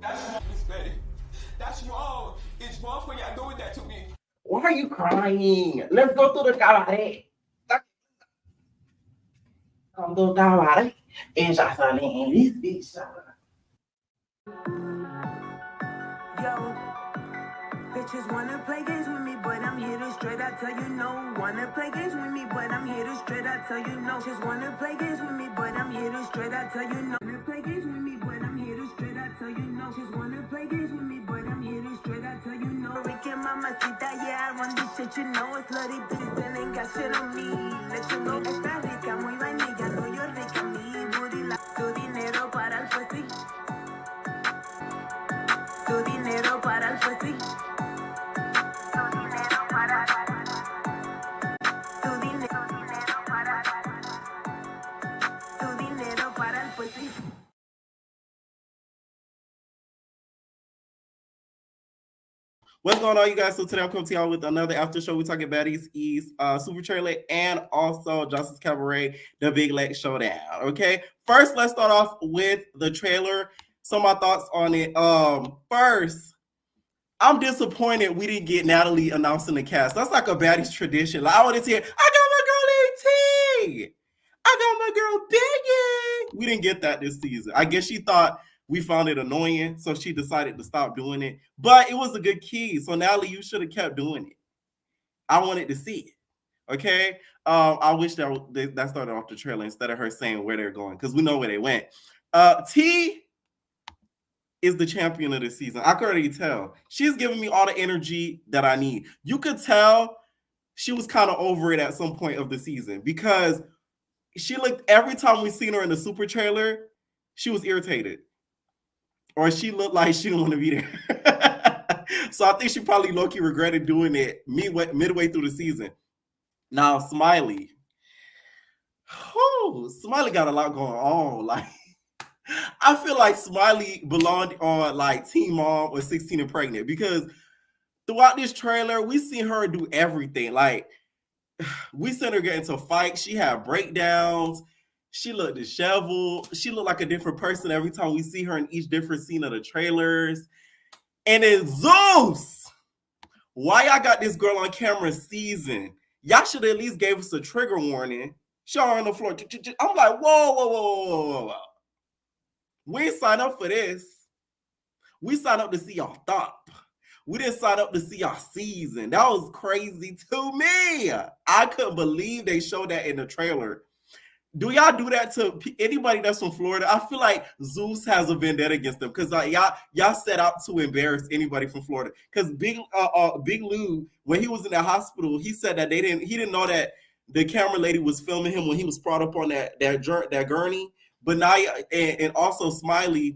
That's wrong, Miss Betty. That's wrong. It's wrong for y'all doing that to me. Why are you crying? Let's go to the cabaret. Come to the cabaret. And Joseline and this bitch. Yo, bitches wanna play games with me, but I'm here to straight I tell you no. Wanna play games with me, but I'm here to straight I tell you no. Just wanna play games with me, but I'm here to straight I tell you no. Wanna play games with me, but I'm here to straight I tell you no. Just wanna play games with me, but I'm here to straight I tell you no. Rican mamacita, yeah, I run this shit, you know it's slutty bitches and ain't got shit on me. Let you know esta rica, muy vainilla, no yo rica, mi booty la tu dinero para el pussy. Tu dinero para el pussy. Tu dinero para tu dinero para tu dinero para el pussy. What's going on, you guys? So today I'm coming to y'all with another after show. We're talking Baddies, East, Super Trailer, and also Justice Cabaret, the Big Leg Showdown. Okay, first let's start off with the trailer. Some of my thoughts on it. First, I'm disappointed we didn't get Natalie announcing the cast. That's like a Baddies tradition. Like I want to hear, I got my girl AT, I got my girl Biggie. We didn't get that this season. I guess she thought we found it annoying, so she decided to stop doing it. But it was a good key. So Natalie, you should have kept doing it. I wanted to see it. Okay. I wish that started off the trailer instead of her saying where they're going, because we know where they went. T is the champion of this season. I can already tell. She's giving me all the energy that I need. You could tell she was kind of over it at some point of the season because she looked, every time we seen her in the super trailer, she was irritated. Or she looked like she didn't want to be there. So I think she probably low-key regretted doing it midway through the season. Now, Smiley. Smiley got a lot going on. Like, I feel like Smiley belonged on like Teen Mom or 16 and Pregnant, because throughout this trailer, we seen her do everything. Like, we seen her get into fights. She had breakdowns. She looked disheveled. She looked like a different person every time we see her in each different scene of the trailers. And then Zeus, why y'all got this girl on camera season? Y'all should at least gave us a trigger warning. Show her on the floor. I'm like, whoa. We didn't sign up for this. We signed up to see y'all thump. We didn't sign up to see y'all season. That was crazy to me. I couldn't believe they showed that in the trailer. Do y'all do that to anybody that's from Florida? I feel like Zeus has a vendetta against them because like y'all set out to embarrass anybody from Florida. Because Big Lou, when he was in the hospital, he said that he didn't know that the camera lady was filming him when he was brought up on that gurney. But now, and also Smiley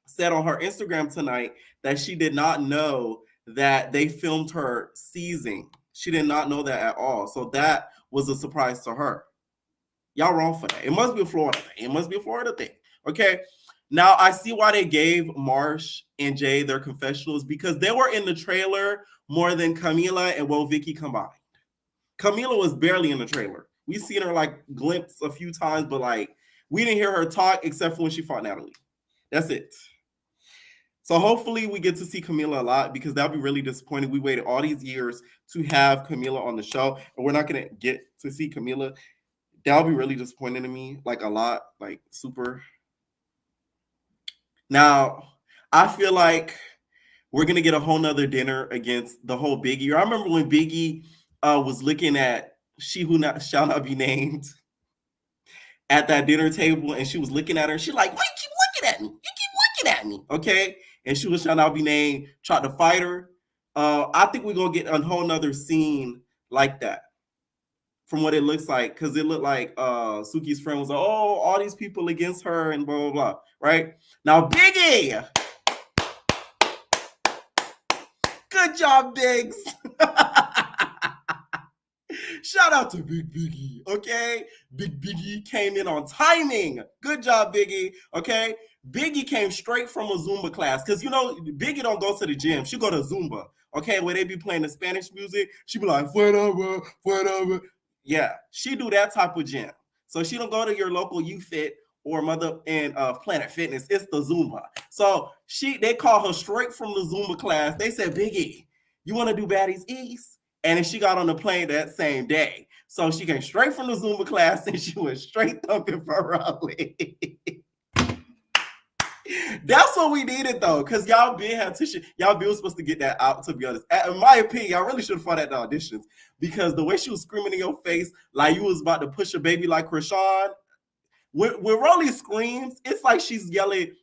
said on her Instagram tonight that she did not know that they filmed her seizing. She did not know that at all. So that was a surprise to her. Y'all wrong for that. It must be a Florida thing. It must be a Florida thing. Okay. Now I see why they gave Marsh and Jay their confessionals, because they were in the trailer more than Camila and Vicky combined. Camila was barely in the trailer. We seen her like glimpse a few times, but like we didn't hear her talk except for when she fought Natalie. That's it. So hopefully we get to see Camila a lot, because that'll be really disappointing. We waited all these years to have Camila on the show, and we're not going to get to see Camila. That'll be really disappointing to me, like a lot, like super. Now, I feel like we're going to get a whole nother dinner against the whole Biggie. I remember when Biggie was looking at She Who Shall Not Be Named at that dinner table, and she was looking at her. She's like, why you keep looking at me? You keep looking at me, okay? And She Who Shall Not Be Named tried to fight her. I think we're going to get a whole nother scene like that, from what it looks like, because it looked like Suki's friend was like, oh, all these people against her and blah, blah, blah, right? Now, Biggie! Good job, Biggs! Shout out to Big Biggie, okay? Big Biggie came in on timing. Good job, Biggie, okay? Biggie came straight from a Zumba class, because, you know, Biggie don't go to the gym. She go to Zumba, okay? Where they be playing the Spanish music. She be like, whatever. Yeah, she do that type of gym. So she don't go to your local YouFit or mother in Planet Fitness. It's the Zumba. So they call her straight from the Zumba class. They said, Biggie, you want to do Baddies East? And then she got on the plane that same day. So she came straight from the Zumba class and she went straight thumping Ferrari. That's what we needed though, because y'all been had to y'all been supposed to get that out, to be honest. In my opinion, y'all really should have fought at the auditions, because the way she was screaming in your face like you was about to push a baby like Krishan. When Rolly screams, it's like she's yelling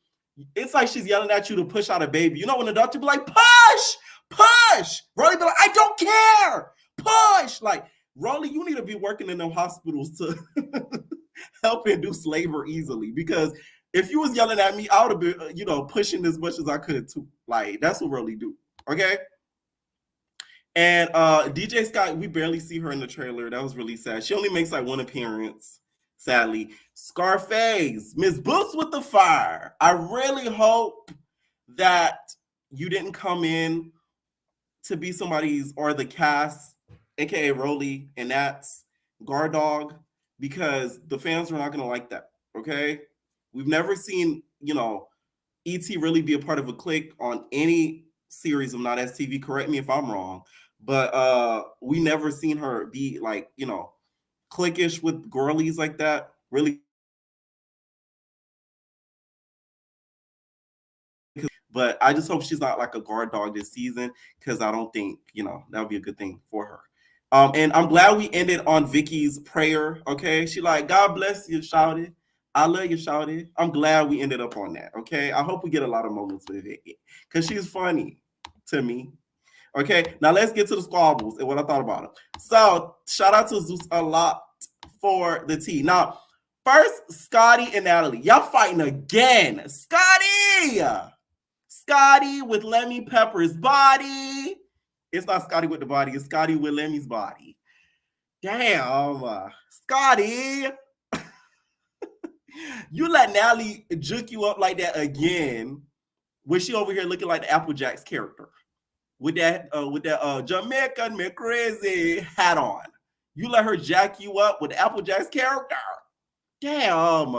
at you to push out a baby. You know, when the doctor be like, push! Rolly be like, I don't care! Push! Like, Rolly, you need to be working in them hospitals to help induce labor easily, because if you was yelling at me, I would have been, pushing as much as I could too. Like, that's what Rolly do. Okay? And DJ Scott, we barely see her in the trailer. That was really sad. She only makes like one appearance, sadly. Scarface, Miss Boots with the fire. I really hope that you didn't come in to be somebody's, or the cast, aka Rolly, and that's guard dog, because the fans are not going to like that. Okay? We've never seen, E.T. really be a part of a clique on any series of Not As TV. Correct me if I'm wrong. But we never seen her be like, cliquish with girlies like that. Really. But I just hope she's not like a guard dog this season, because I don't think, that would be a good thing for her. And I'm glad we ended on Vicky's prayer. Okay. She like, God bless you, shouted. I love you, shouted. I'm glad we ended up on that. Okay. I hope we get a lot of moments with Vicky, because she's funny to me. Okay. Now let's get to the squabbles and what I thought about them. So shout out to Zeus a lot for the tea. Now, first, Scotty and Natalie. Y'all fighting again. Scotty with Lemmy Pepper's body. It's not Scotty with the body. It's Scotty with Lemmy's body. Damn. Scotty. You let Natalie juke you up like that again, when she over here looking like the Applejack's character with that Jamaican McCrazy hat on. You let her jack you up with the Applejack's character. Damn.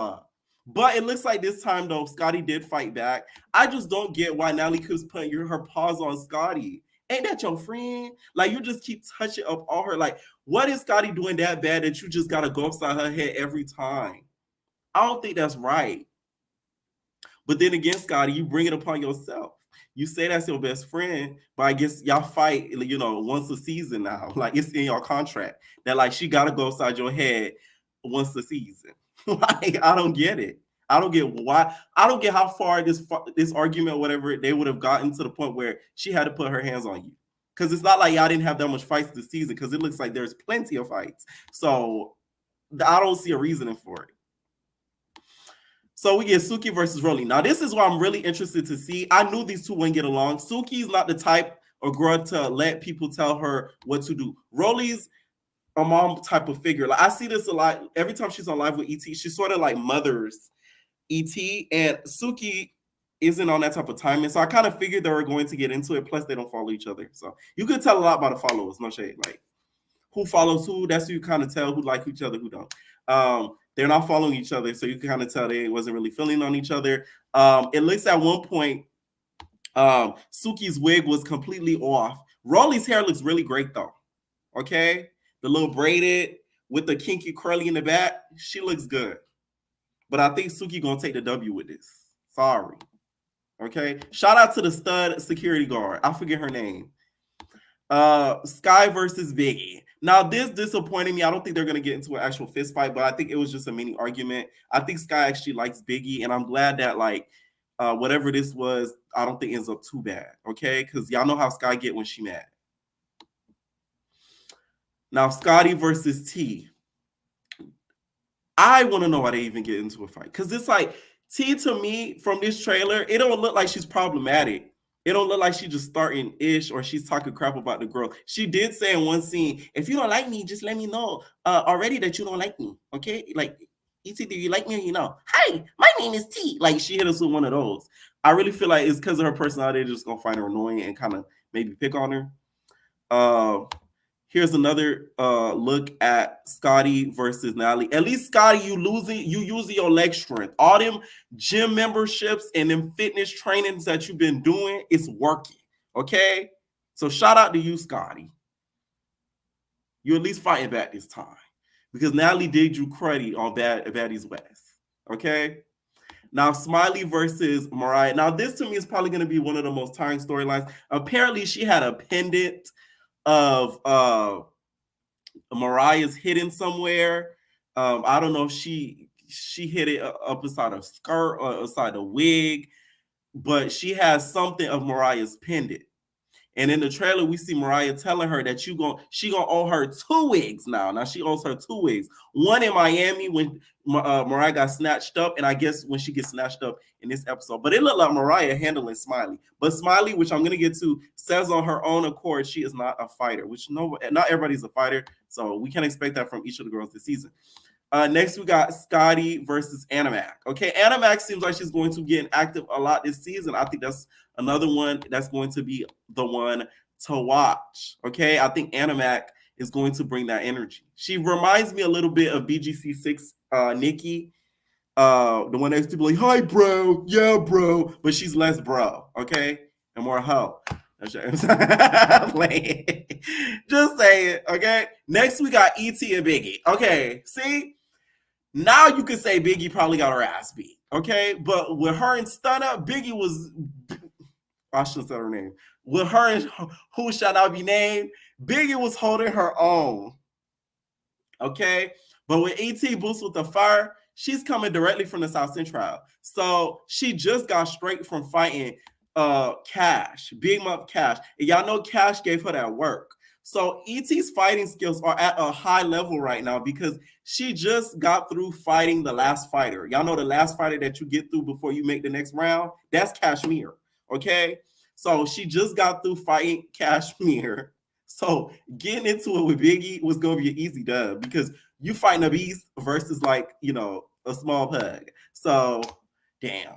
But it looks like this time though, Scotty did fight back. I just don't get why Natalie keeps putting her paws on Scotty. Ain't that your friend? Like, you just keep touching up on her. Like, what is Scotty doing that bad that you just gotta go upside her head every time? I don't think that's right. But then again, Scotty, you bring it upon yourself. You say that's your best friend, but I guess y'all fight, once a season now. Like, it's in your contract that, like, she got to go upside your head once a season. Like, I don't get it. I don't get why. I don't get how far this argument, whatever, they would have gotten to the point where she had to put her hands on you. Because it's not like y'all didn't have that much fights this season, because it looks like there's plenty of fights. So I don't see a reasoning for it. So we get Suki versus Rolly. Now, this is what I'm really interested to see. I knew these two wouldn't get along. Suki's not the type of girl to let people tell her what to do. Rolly's a mom type of figure. Like, I see this a lot. Every time she's on live with ET, she sort of like mothers ET, and Suki isn't on that type of timing. So I kind of figured they were going to get into it. Plus, they don't follow each other. So you could tell a lot about the followers. No shade. Like, who follows who, that's who you kind of tell who like each other, who don't. They're not following each other, so you can kind of tell they wasn't really feeling on each other. It looks at one point, Suki's wig was completely off. Rolly's hair looks really great, though. Okay? The little braided with the kinky curly in the back, she looks good. But I think Suki going to take the W with this. Sorry. Okay? Shout out to the stud security guard. I forget her name. Sky versus Biggie. Now, this disappointed me. I don't think they're going to get into an actual fist fight, but I think it was just a mini argument. I think Sky actually likes Biggie, and I'm glad that, like, whatever this was, I don't think ends up too bad, okay? Because y'all know how Sky get when she mad. Now, Scotty versus T. I want to know why they even get into a fight. Because it's like, T, to me, from this trailer, it don't look like she's problematic. It don't look like she's just starting ish or she's talking crap about the girl. She did say in one scene, if you don't like me, just let me know already that you don't like me, okay? Like, E.T., do you like me or you know? Hi, my name is T. Like, she hit us with one of those. I really feel like it's because of her personality, they're just going to find her annoying and kind of maybe pick on her. Here's another look at Scotty versus Natalie. At least Scotty, you using your leg strength. All them gym memberships and them fitness trainings that you've been doing, it's working. Okay? So shout out to you, Scotty. You at least fighting back this time. Because Natalie did you credit on Baddies West. Okay? Now, Smiley versus Mariah. Now, this to me is probably going to be one of the most tiring storylines. Apparently, she had a pendant of Mariah's hidden somewhere. I don't know if she hid it up inside a skirt or inside a wig, but she has something of Mariah's pendant. And in the trailer, we see Mariah telling her that she gonna owe her 2 wigs now. Now she owes her 2 wigs. One in Miami when Mariah got snatched up, and I guess when she gets snatched up in this episode. But it looked like Mariah handling Smiley. But Smiley, which I'm gonna get to, says on her own accord she is not a fighter. Which not everybody's a fighter, so we can't expect that from each of the girls this season. Next, we got Scotty versus Animac. Okay, Animac seems like she's going to get active a lot this season. I think that's another one that's going to be the one to watch. Okay, I think Animac is going to bring that energy. She reminds me a little bit of BGC6 Nikki, the one that used to be like, "Hi, bro, yeah, bro," but she's less bro, okay, and more hoe. Just say it, okay. Next, we got E.T. and Biggie. Okay, see. Now you could say Biggie probably got her ass beat, okay? But with her and Stunner, Biggie was, I shouldn't say her name. With her and Who Shall Not Be Named, Biggie was holding her own, okay? But with E.T. Boots with the Fire, she's coming directly from the South Central. So she just got straight from fighting Cash, Big Muff Cash. And y'all know Cash gave her that work. So E.T.'s fighting skills are at a high level right now because she just got through fighting the last fighter. Y'all know the last fighter that you get through before you make the next round? That's Kashmir, okay? So she just got through fighting Kashmir. So getting into it with Biggie was going to be an easy dub because you fighting a beast versus like, you know, a small pug. So, damn.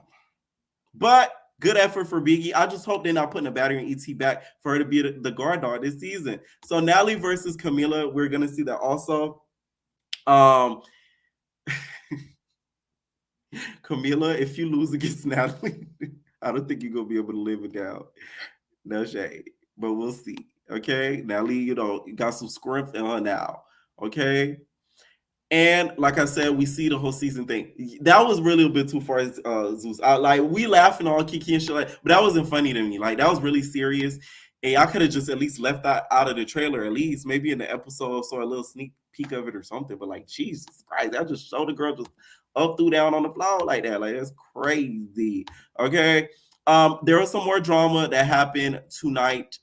But good effort for Biggie. I just hope they're not putting a battery in ET back for her to be the guard dog this season. So Natalie versus Camila, we're going to see that also. Camila, if you lose against Natalie, I don't think you're going to be able to live it down. No shade. But we'll see. Okay? Natalie, you know, got some script in her now. Okay? And like I said, we see the whole season thing. That was really a bit too far, Zeus. We laughing all Kiki and shit, but that wasn't funny to me. Like, that was really serious. And I could have just at least left that out of the trailer, at least maybe in the episode, saw a little sneak peek of it or something. But like, Jesus Christ, that just showed the girl just up, through, down on the floor like that. Like, that's crazy. Okay. There was some more drama that happened tonight.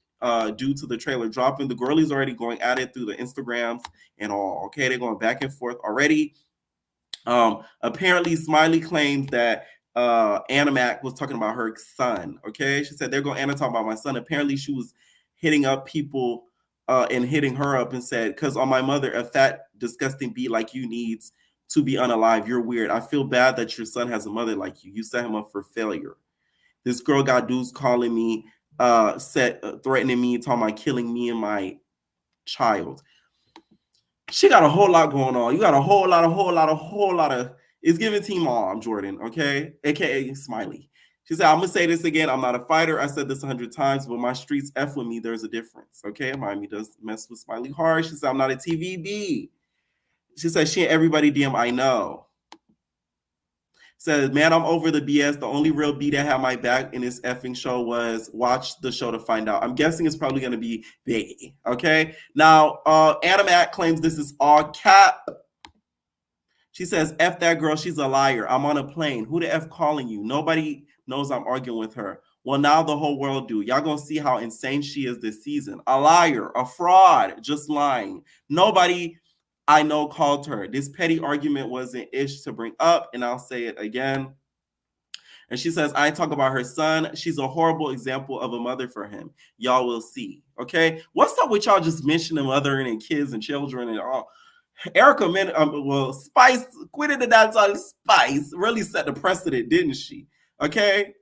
Due to the trailer dropping. The girlies already going at it through the Instagrams and all. Okay, they're going back and forth already. Apparently, Smiley claims that Animac was talking about her son. Okay, she said they're going to talk about my son. Apparently, she was hitting up people and hitting her up and said, "Because on my mother, a fat, disgusting bee like you needs to be unalive. You're weird. I feel bad that your son has a mother like you. You set him up for failure." This girl got dudes calling me. Threatening me, talking about killing me and my child. She got a whole lot going on. You got a whole lot of. It's giving Team Mom, Jordan, okay? AKA Smiley. She said, I'm going to say this again. I'm not a fighter. I said this 100 times, but my streets F with me. There's a difference, okay? Miami does mess with Smiley hard. She said, I'm not a TVB. She said, she and everybody DM, I know. Says, man, I'm over the BS. The only real B that had my back in this effing show was watch the show to find out. I'm guessing it's probably going to be Biggie. Okay. Now, Animac claims this is all cap. She says, F that girl. She's a liar. I'm on a plane. Who the F calling you? Nobody knows I'm arguing with her. Well, now the whole world do. Y'all going to see how insane she is this season. A liar, a fraud, just lying. Nobody I know called her. This petty argument wasn't ish to bring up, and I'll say it again. And she says, I talk about her son. She's a horrible example of a mother for him. Y'all will see. Okay? What's up with y'all just mentioning mothering and kids and children and all? Erica, Spice, quitting the dance on Spice really set the precedent, didn't she? Okay?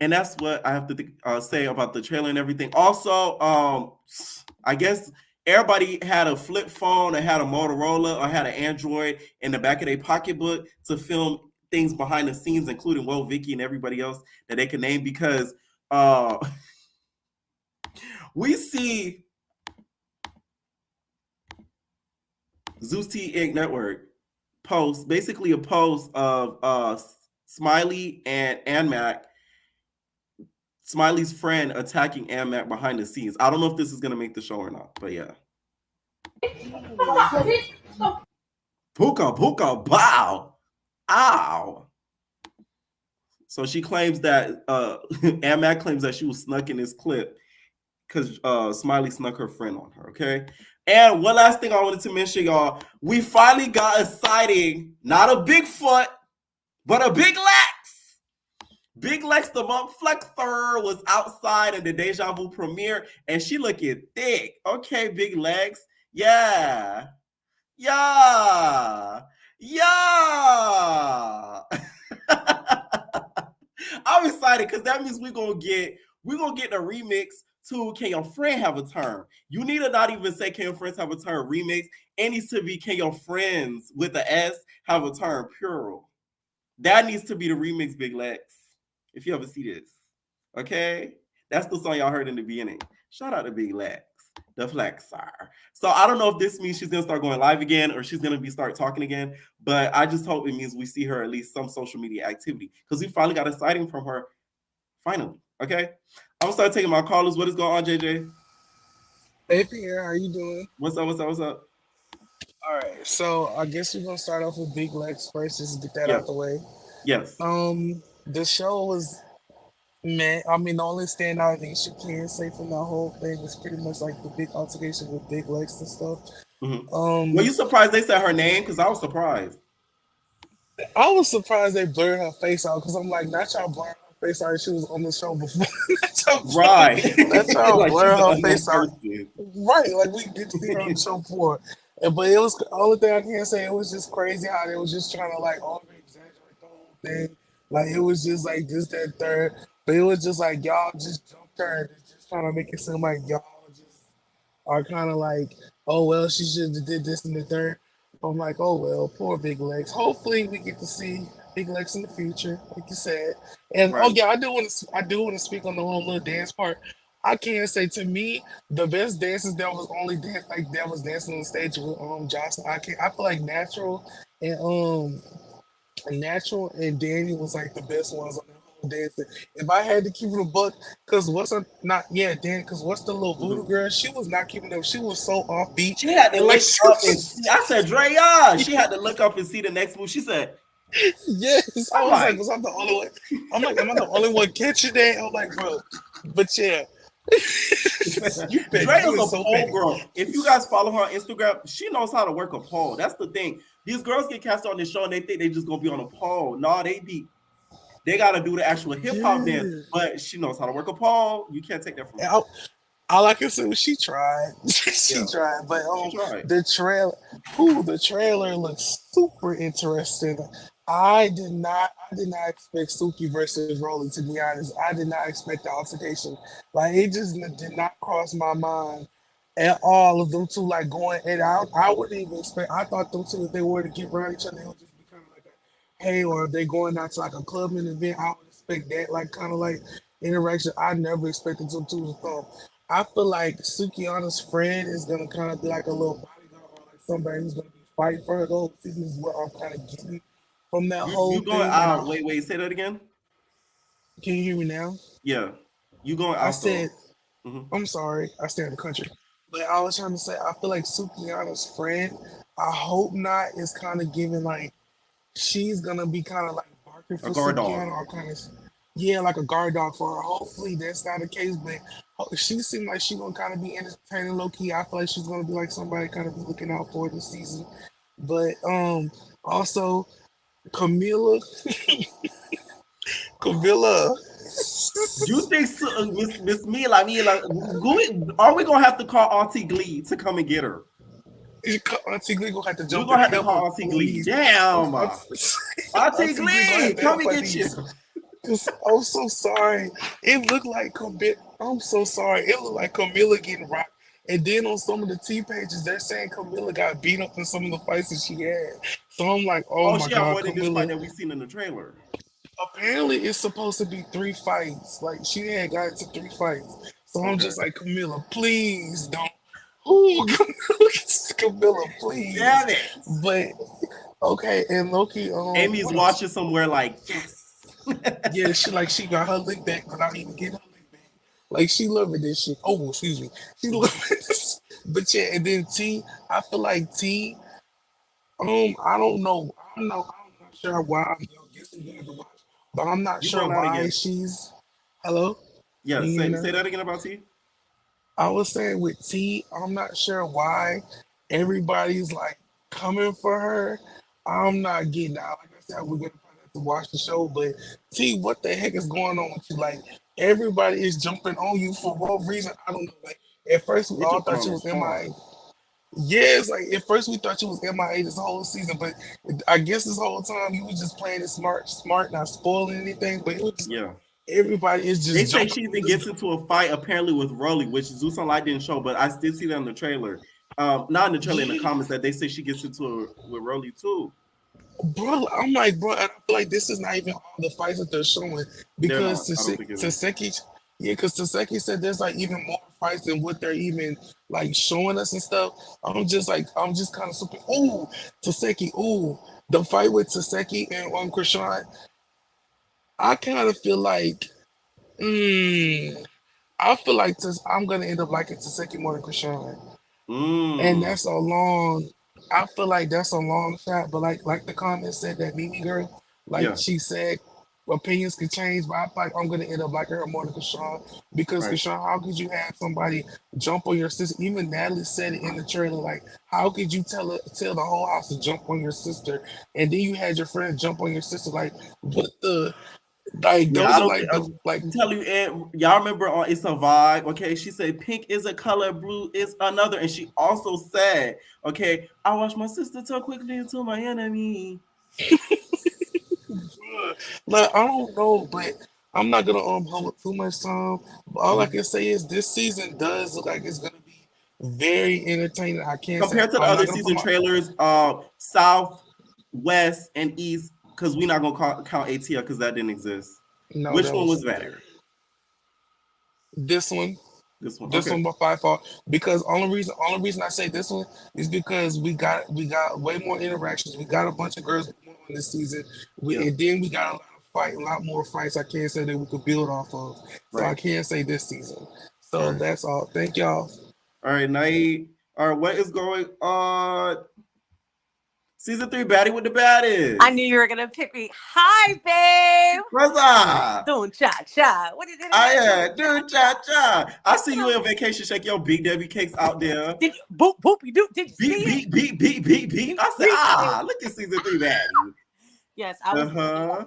And that's what I have to say about the trailer and everything. Also, I guess everybody had a flip phone or had a Motorola or had an Android in the back of their pocketbook to film things behind the scenes, including Vicky and everybody else that they can name, because we see Zeus T Inc. Network post, basically a post of Smiley and Anmac, Smiley's friend attacking Anmac behind the scenes. I don't know if this is going to make the show or not, but yeah. Puka, bow. Ow. So she claims that Anmac claims that she was snuck in this clip because Smiley snuck her friend on her, okay? And one last thing I wanted to mention, y'all. We finally got a sighting, not a Bigfoot, but a Big Lex. Big Lex, the Monk Flexer, was outside in the Deja Vu premiere, and she looking thick. Okay, Big Lex. Yeah. I'm excited because that means we're gonna get the remix to Can Your Friend Have a Turn. You need to not even say Can Your Friends Have a Turn remix. It needs to be Can Your Friends with the S Have a Turn plural. That needs to be the remix, Big Lex. If you ever see this. Okay? That's the song y'all heard in the beginning. Shout out to Big Lex, the Flexer. So I don't know if this means she's gonna start going live again or she's gonna start talking again, but I just hope it means we see her at least some social media activity because we finally got a sighting from her. Finally, okay? I'm gonna start taking my callers. What is going on, JJ? Hey Pierre, how you doing? What's up? All right, so I guess we're gonna start off with Big Lex first, just to get that out the way. Yes. The show was, man. I mean, the only standout thing you can say from the whole thing was pretty much like the big altercation with Big Lex and stuff. Were you surprised they said her name? Because I was surprised. I was surprised they blurred her face out because I'm like, not y'all blurring her face out. She was on the show before. Right. That's y'all Like blur her face out. person. Right, like we get to see her on the show before. But it was the only thing I can say. It was just crazy how they was just trying to like over exaggerate the whole thing. Like it was just like this, that, third. But it was just like y'all just jumped her and just trying to make it seem like y'all just are kind of like, oh well, she should have did this and the third. I'm like, oh well, poor Big Legs. Hopefully we get to see Big Legs in the future, like you said. And Right. oh yeah, I do want to speak on the whole little dance part. I can say to me, the best dances that was only dance like that was dancing on the stage with Joseline. I feel like Natural and Danny was like the best ones on that whole dancing. If I had to keep it a buck, because what's the little voodoo girl? She was not keeping up. She was so offbeat. She had to And look like up and see. I said, Drea. She had to look up and see the next move. She said, yes. I was like, was I the only one? I'm like, am I the only one catching that? I'm like, bro. But yeah. Drea's a pole girl. If you guys follow her on Instagram, she knows how to work a pole. That's the thing. These girls get cast on this show and they think they just gonna be on a pole. No, they gotta do the actual hip hop dance. But she knows how to work a pole. You can't take that from her. All I can say was she tried. She tried. But the trailer looks super interesting. I did not expect Suki versus Rolly, to be honest. I did not expect the altercation. Like it just did not cross my mind at all of them two like going and out. I wouldn't even expect. I thought them two, if they were to get around each other, they would just be kind of like a hey, or if they going out to like a clubbing event, I would expect that like kind of like interaction. I never expected them two to come. I feel like Sukiana's friend is gonna kind of be like a little bodyguard or like somebody who's gonna be fighting for her. The whole season is what I'm kind of getting from that whole you going thing. out? Wait, say that again. Can you hear me now? Yeah, you going out? I said, I'm sorry, I stay in the country, but I was trying to say I feel like Sukiana's friend. I hope not is kind of giving like she's gonna be kind of like barking for Sukiana or kind of like a guard dog for her. Hopefully that's not the case, but she seemed like she's gonna kind of be entertaining low key. I feel like she's gonna be like somebody kind of be looking out for this season. But also Camilla. You think Miss Mila, are we gonna have to call Auntie Glee to come and get her? Auntie Glee gonna have to jump. We're gonna have to call Auntie Glee. Damn, Auntie Glee, come and get you. I'm so sorry. It looked like I'm so sorry. It looked like Camilla getting rocked. And then on some of the T pages, they're saying Camilla got beat up in some of the fights that she had. So I'm like, oh my she had God, more than this fight Camilla. that we seen in the trailer. Apparently, it's supposed to be 3 fights. Like, she had got into 3 fights. So I'm just like, Camilla, please don't. Ooh, Camilla, please. Damn it. But okay, and Loki, Amy's what else? watching somewhere like, yes. Yeah, she got her lick back without even getting her lick back. Like, she loving this shit. Oh, excuse me. She loving this. But yeah, and then T, I feel like T, I don't know. I'm not sure why. I'm guessing you have to watch, but I'm not You sure broke out why again. she's. Hello? Yeah, You hear say now? that again about T. I was saying with T, I'm not sure why everybody's like coming for her. I'm not getting out. Like I said, we're gonna probably have to watch the show. But T, what the heck is going on with you? Like everybody is jumping on you for what reason? I don't know. Like at first we They all jumping thought on you her was hard. MIA. Yes, like at first we thought you was MIA this whole season, but I guess this whole time you was just playing it smart, not spoiling anything. But it was just like Yeah. everybody is They just say jumping she on even this gets girl. into a fight apparently with Rolly, which Zeus on Light didn't show, but I still see that in the trailer. Not in the trailer, in the Yeah. comments that they say she gets into with Rolly too. Bro, I'm like, bro, I feel like this is not even all the fights that they're showing They're because not. I don't think it is. Taseki, yeah, because Taseki said there's like even more fights than what they're even like showing us and stuff. I'm just kind of super. Ooh, Taseki, ooh, the fight with Taseki and Krishan, I kind of feel like, mm, I feel like I'm gonna end up liking Taseki more than Krishan. And Mm. that's a long. I feel like that's a long shot, but like the comment said that Mimi girl, like Yeah. she said, opinions could change, but I feel like I'm gonna end up liking her more than Kashawn because Right. Kashawn, how could you have somebody jump on your sister? Even Natalie said it in the trailer, like how could you tell the whole house to jump on your sister, and then you had your friend jump on your sister? Like what the like Yeah, those I are don't think. like the like I'm telling you, and y'all remember on It's a Vibe, okay? She said pink is a color, blue is another, and she also said, okay, I watched my sister turn quickly into my enemy. like I don't know, but I'm not gonna hold up too much time. But all I Mhm. can say is this season does look like it's gonna be very entertaining. I can't say Compared to the I'm not other gonna put season my trailers, South, West, and East, because we're not gonna count ATL because that didn't exist. no, Which that one was wasn't there. better? This one, This one. this Okay. one by far because only reason I say this one is because we got way more interactions. We got a bunch of girls on this season. Yeah. And then we got a lot more fights. I can't say that we could build off of. So I Right. can't say this season. All So right. that's all. Thank y'all. All right, Night. All right, what is going on? Season 3, Baddie with the I knew Baddies. you were gonna pick me. Hi, babe. What's up? Doing cha cha. What did I it do? do cha cha. I see you in vacation, shake your Big Debbie cakes out there. Did you boop boop you do? Did you see Beep, it? beep, beep, beep, beep, beep. Beep, I said, beep. look at season 3, Baddie. Yes, I was. Uh-huh.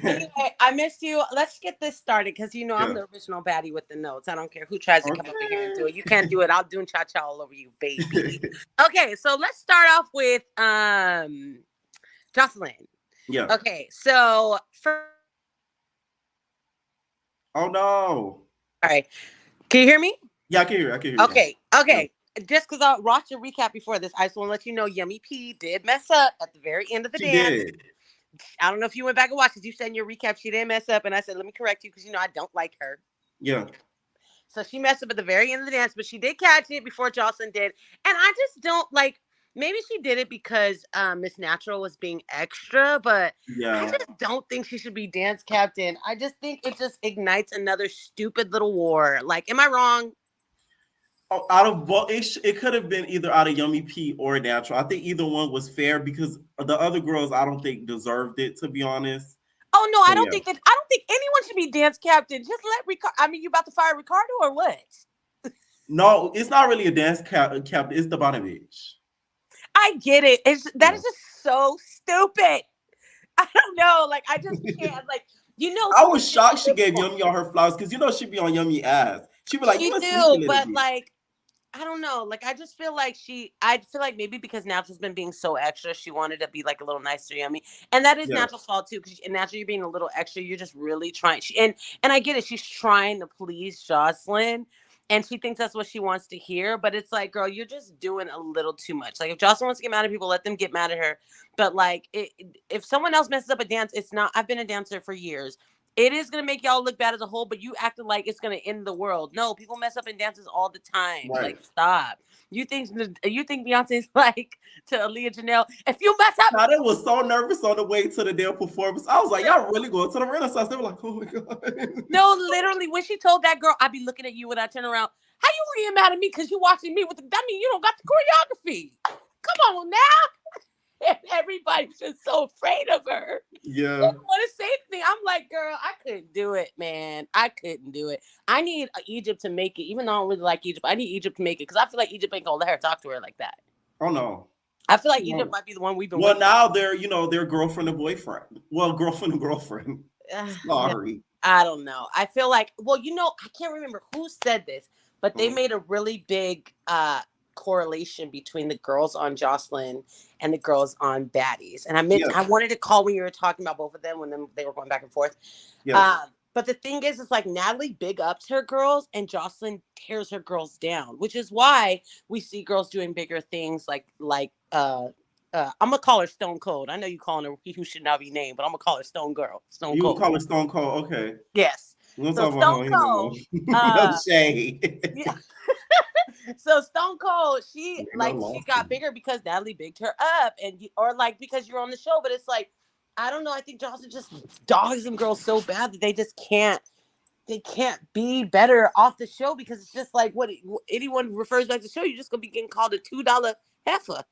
Anyway, I missed you. Let's get this started because you know I'm Yeah. the original baddie with the notes. I don't care who tries to come up in here and do Okay. it. You can't do it. I'll do cha cha all over you, baby. Okay, so let's start off with Joseline. Yeah. Okay, so Oh no. all right. Can you hear me? Yeah, I can hear you. I can hear you. Okay, Yeah. okay. Just because I'll watch a recap before this, I just want to let you know Yummy P did mess up at the very end of the She dance. did. I don't know if you went back and watched it. You said in your recap she didn't mess up, and I said, let me correct you because you know I don't like her. Yeah. So she messed up at the very end of the dance, but she did catch it before Jocelyn did. And I just don't like, maybe she did it because Miss Natural was being extra, but I Yeah. just don't think she should be dance captain. I just think it just ignites another stupid little war. Like, am I wrong? Oh, out of both, it could have been either out of Yummy P or Natural. I think either one was fair because the other girls, I don't think deserved it, to be honest. Oh no, So I don't yeah. think anyone should be dance captain. Just let Ricardo. I mean, you about to fire Ricardo or what? No, it's not really a dance captain. It's the bottom bitch. I get it. That Yeah. is just so stupid. I don't know. Like I just can't. Like you know, I somebody was did shocked she this gave before. Yummy all her flowers because you know she'd be on Yummy ass. She'd be like, "You She a sneaky do, little but bitch." like I don't know. Like I just feel like I feel like maybe because Natural's been being so extra, she wanted to be like a little nicer, Yummy, and that is Yeah. Natural's fault too. Because Natural, you're being a little extra. You're just really trying. And I get it. She's trying to please Jocelyn. And she thinks that's what she wants to hear. But it's like, girl, you're just doing a little too much. Like, if Joseline wants to get mad at people, let them get mad at her. But like, if someone else messes up a dance, it's not. I've been a dancer for years. It is going to make y'all look bad as a whole, but you acted like it's going to end the world. No, people mess up in dances all the time. Right. Like, stop. You think Beyonce's like to Aaliyah Janelle, if you mess up. Now, they was so nervous on the way to the damn performance. I was like, y'all really going to the Renaissance? They were like, oh my God. No, literally, when she told that girl, I'd be looking at you when I turn around. How you getting mad at me because you watching me with the, I mean, you don't got the choreography. Come on now. And everybody's just so afraid of her. Yeah. They don't want to say anything. I'm like, girl, I couldn't do it, man. I couldn't do it. I need Egypt to make it. Even though I don't really like Egypt, I need Egypt to make it because I feel like Egypt ain't gonna let her talk to her like that. Oh no. I feel like Egypt might be the one we've been. Well, now they're they're girlfriend and boyfriend. Well, girlfriend and girlfriend. Sorry. I don't know. I feel like, well, I can't remember who said this, but they made a really big correlation between the girls on Joseline and the girls on Baddies. And I wanted to call when you were talking about both of them when they were going back and forth. Yes. But the thing is, it's like Natalie big ups her girls and Joseline tears her girls down, which is why we see girls doing bigger things like I'm gonna call her Stone Cold. I know you calling her who should not be named, but I'm gonna call her Stone Girl. Stone you Cold. You call her Stone Cold, okay? Yes. So Stone Cold. No shade. Yeah. So Stone Cold, she got bigger because Natalie bigged her up, because you're on the show. But it's like, I don't know. I think Joseline just dogs them girls so bad that they just can't. They can't be better off the show because it's just like what anyone refers back to the show, you're just gonna be getting called a $2 heifer.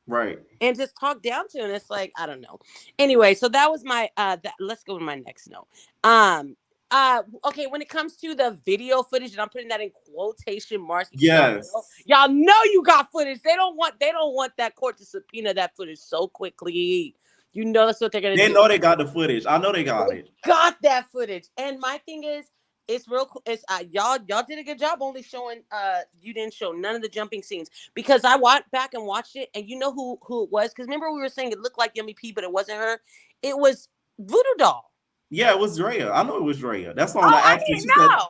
Right. And just talk down to, and it's like, I don't know. Anyway, so that was my let's go to my next note. Okay, when it comes to the video footage, and I'm putting that in quotation marks. Yes. Y'all know you got footage. They don't want that court to subpoena that footage so quickly. You know that's what they're gonna do. They know they got the footage. I know they got it. Got that footage. And my thing is, it's real cool. It's y'all did a good job only showing you didn't show none of the jumping scenes because I went back and watched it and you know who it was because remember we were saying it looked like Yummy P but it wasn't her. It was Voodoo Doll. Yeah, it was Drea. I know it was Drea. That's all I didn't know.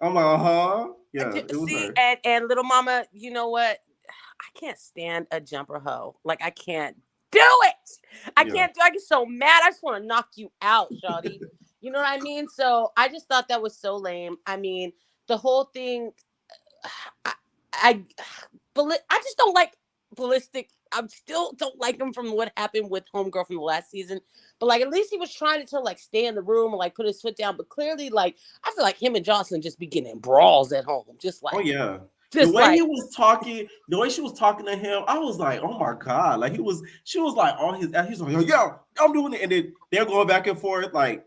I'm like, yeah. It was her. And Little Mama, you know what? I can't stand a jumper hoe. Like I can't do it. I can't do. I get so mad. I just want to knock you out, shawty. You know what I mean? So I just thought that was so lame. I mean, the whole thing. I just don't like Ballistic. I still don't like him from what happened with Homegirl from the last season. But like, at least he was trying to like stay in the room or like put his foot down. But clearly, like, I feel like him and Joseline just be getting in brawls at home. Just like, oh yeah. The way he was talking, the way she was talking to him, I was like, oh my God. Like she was like on his he's like, yo, I'm doing it. And then they're going back and forth, like,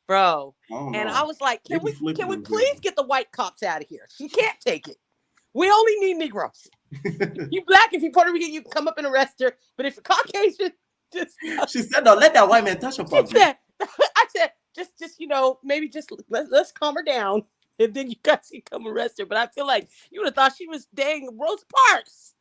bro. And I was like, can we please get the white cops out of here? She can't take it. We only need Negroes. You black, if you Puerto Rican, you can come up and arrest her. But if you're Caucasian, just she said, no, let that white man touch her. I said, just maybe just let's calm her down. And then you guys can come arrest her. But I feel like you would have thought she was dang Rosa Parks.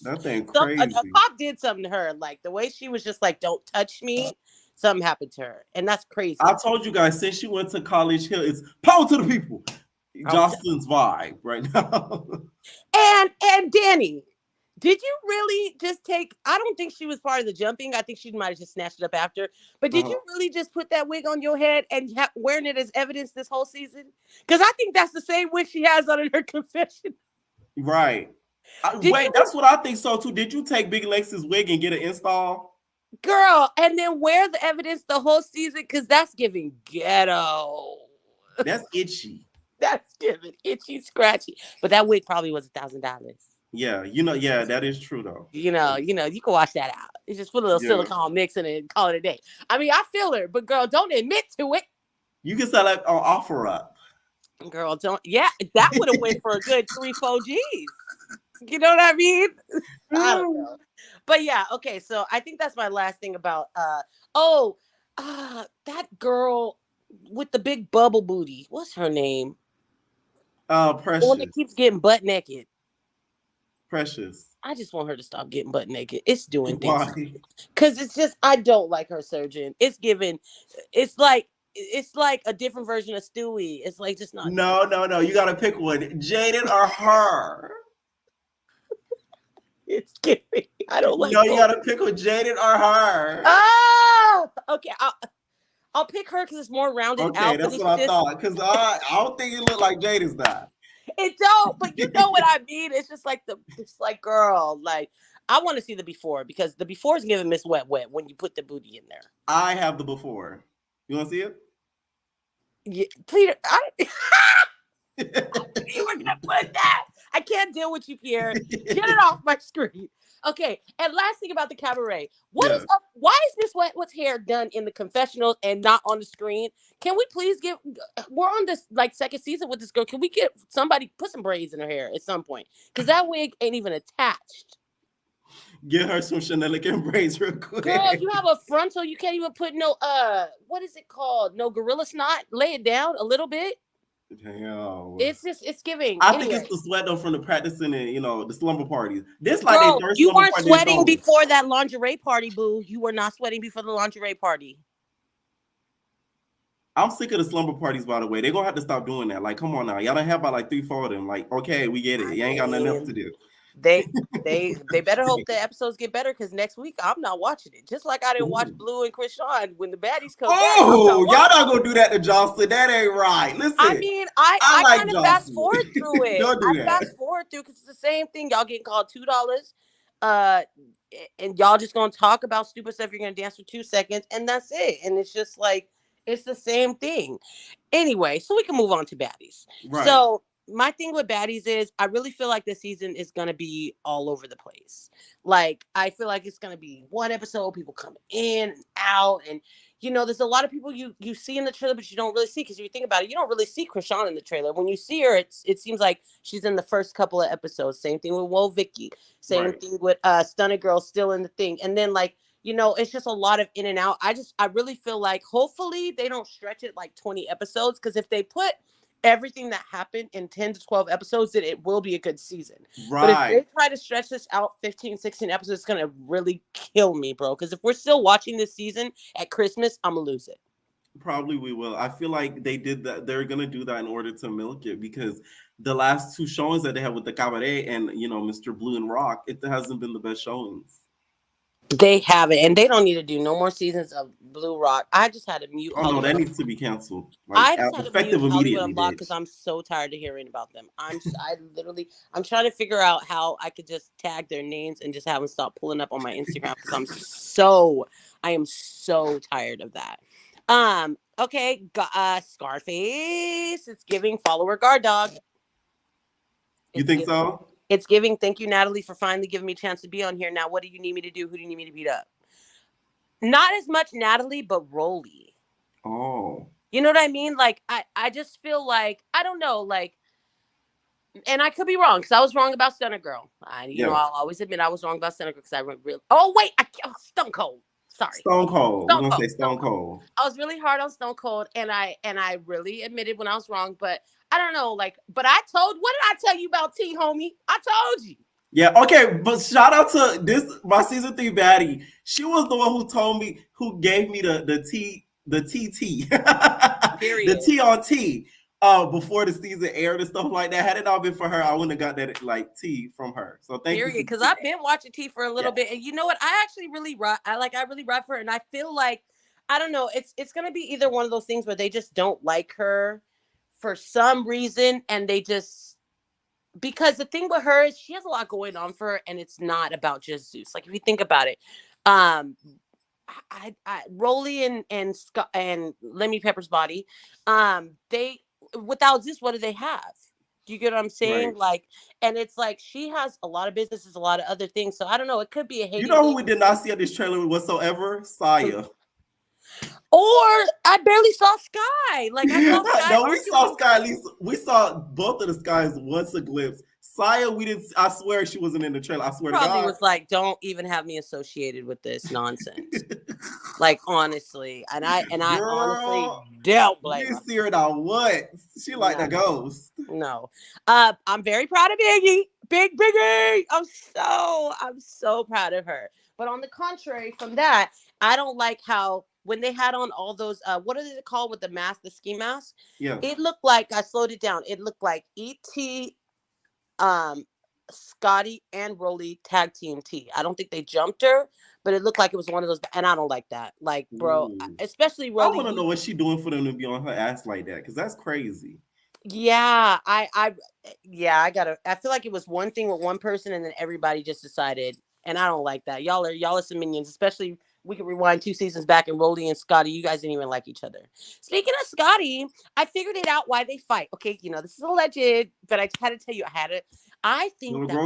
That thing crazy. A cop did something to her. Like the way she was just like, don't touch me. Something happened to her. And that's crazy. I told you guys, since she went to College Hill, it's power to the people. Joseline's vibe right now. And Danny, did you really just take, I don't think she was part of the jumping. I think she might have just snatched it up after. But did you really just put that wig on your head and wearing it as evidence this whole season? Because I think that's the same wig she has on in her confession. Right. Wait, that's what I think so too. Did you take Big Lex's wig and get it installed? Girl, and then wear the evidence the whole season? Because that's giving ghetto. That's itchy. That's giving itchy, scratchy. But that wig probably was $1,000. Yeah, that is true though. You can wash that out. It's just put a little silicone mix in it and call it a day. I mean, I feel her, but girl, don't admit to it. You can sell it on OfferUp. Girl, don't. Yeah, that would have went for a good 3-4 G's. You know what I mean? I don't know. But yeah, okay. So I think that's my last thing about. That girl with the big bubble booty. What's her name? Precious. The one that keeps getting butt naked. Precious. I just want her to stop getting butt naked. It's doing things. Because it's just, I don't like her surgeon. It's like, it's like a different version of Stewie. It's like just not. No. You gotta pick one. Jaden or her? It's giving. I don't like. No, you gotta pick with Jaden or her. Oh, okay. I'll pick her because it's more rounded out. Okay, that's what I thought. Because I don't think it looked like Jaden's that. It don't, but you know what I mean. It's just like it's like, girl, like I want to see the before because the before is giving Miss Wet when you put the booty in there. I have the before. You want to see it? Yeah, Peter. You were gonna put that. I can't deal with you, Pierre. Get it off my screen. Okay, and last thing about the cabaret. What is up? Why is Miss Wet's hair done in the confessionals and not on the screen? Can we please we're on this like second season with this girl. Can we get somebody put some braids in her hair at some point? Because that wig ain't even attached. Get her some Chanel braids real quick. Girl, you have a frontal. You can't even put no what is it called? No gorilla snot. Lay it down a little bit. Damn. It's giving. I think it's the sweat though from the practicing and the slumber parties. This like Bro, they you weren't sweating before that lingerie party, boo. You were not sweating before the lingerie party. I'm sick of the slumber parties, by the way. They're gonna have to stop doing that. Like, come on now. Y'all don't have about like 3-4 of them. Like, okay, we get it. You ain't got nothing else to do. They better hope the episodes get better because next week I'm not watching it. Just like I didn't watch Blue and Krishan when the baddies come back. Oh, y'all not gonna do that to Joseline. That ain't right. Listen, I mean, I like kind of fast forward through it. Don't do that. Fast forward through because it's the same thing. Y'all getting called $2, and y'all just gonna talk about stupid stuff. You're gonna dance for 2 seconds, and that's it. And it's just like it's the same thing. Anyway, so we can move on to baddies. Right. So my thing with baddies is I really feel like this season is going to be all over the place. Like, I feel like it's going to be one episode, people come in and out. And, there's a lot of people you see in the trailer, but you don't really see. Because if you think about it, you don't really see Krishan in the trailer. When you see her, it seems like she's in the first couple of episodes. Same thing with Woe Vicky. Same thing with Stunner Girl still in the thing. And then, like, it's just a lot of in and out. I really feel like hopefully they don't stretch it like 20 episodes. Because if they put everything that happened in 10 to 12 episodes, then it will be a good season. Right. But if they try to stretch this out 15, 16 episodes, it's going to really kill me, bro. Because if we're still watching this season at Christmas, I'm going to lose it. Probably we will. I feel like they did that. They're going to do that in order to milk it because the last 2 showings that they have with the Cabaret and, Mr. Blue and Rock, it hasn't been the best showings. They haven't, and they don't need to do no more seasons of Blue Rock. I just had to mute. Oh no, that needs to be canceled. Like, I just had to mute Hollywood Unlocked because I'm so tired of hearing about them. I'm trying to figure out how I could just tag their names and just have them stop pulling up on my Instagram because I am so tired of that. Okay, Scarface. It's giving follower guard dog. You think so? It's giving. Thank you, Natalie, for finally giving me a chance to be on here. Now, what do you need me to do? Who do you need me to beat up? Not as much Natalie, but Rolly. Oh. You know what I mean? Like, I just feel like, I don't know, like, and I could be wrong because I was wrong about Stunner Girl. I'll always admit I was wrong about Stunner Girl because I went real. Oh, wait. Stone Cold. Sorry. Stone Cold. We're going to say Stone Cold. I was really hard on Stone Cold, and I really admitted when I was wrong, but I don't know, what did I tell you about T, homie? I told you. Yeah, okay, but shout out to my season 3 baddie. She was the one who gave me the TT. Period. The T on T before the season aired and stuff like that. Had it not been for her, I wouldn't have got that like T from her. So thank you. Period, because I've been watching T for a little bit, and you know what? I actually really I really ride for her, and I feel like, I don't know, it's gonna be either one of those things where they just don't like her for some reason, and they just, because the thing with her is she has a lot going on for her, and it's not about just Zeus. Like, if you think about it, Rolly and Lemmy Pepper's body, they, without Zeus, what do they have? Do you get what I'm saying? Right. Like, and it's like she has a lot of businesses, a lot of other things. So I don't know. It could be a hate. You know who we did not see at this trailer whatsoever? Saya. Or I barely saw Sky. Like, I saw Sky. No, we saw Sky. At least we saw both of the Skies once a glimpse. Saya, we didn't. I swear she wasn't in the trailer. I swear to God. Probably was like, don't even have me associated with this nonsense. Like, honestly, and I honestly don't blame her. You see her now once. She like the ghost. No, I'm very proud of Biggie. Biggie. I'm so proud of her. But on the contrary from that, I don't like how when they had on all those what are they called with the mask, the ski mask? Yeah. It looked like, I slowed it down. It looked like E.T., Scotty and Rolly tag team T. I don't think they jumped her, but it looked like it was one of those, and I don't like that. Like, bro, especially I Rolly. want to know what she doing for them to be on her ass like that, because that's crazy. Yeah, I feel like it was one thing with one person, and then everybody just decided, and I don't like that. Y'all are some minions, especially. We can rewind 2 seasons back, and Rolly and Scotty, you guys didn't even like each other. Speaking of Scotty, I figured it out why they fight. Okay, this is alleged, but I just had to tell you, I think that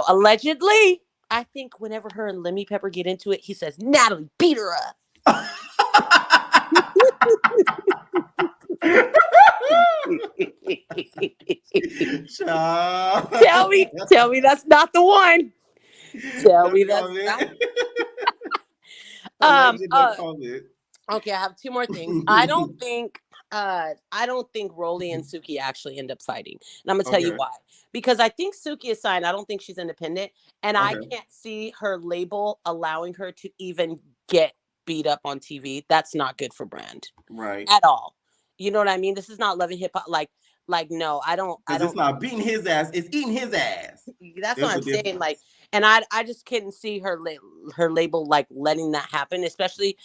allegedly, I think whenever her and Lemmy Pepper get into it, he says, Natalie, beat her up. Tell me that's not the one. Tell me that's not. Okay, I have 2 more things. I don't think Rolly and Suki actually end up fighting. And I'm gonna tell you why. Because I think Suki is signed. I don't think she's independent. And I can't see her label allowing her to even get beat up on TV. That's not good for brand. Right. At all. You know what I mean? This is not loving hip hop. Like, no, I don't. It's not beating his ass. It's eating his ass. That's what I'm saying. Like, and I just couldn't see her label like letting that happen. Especially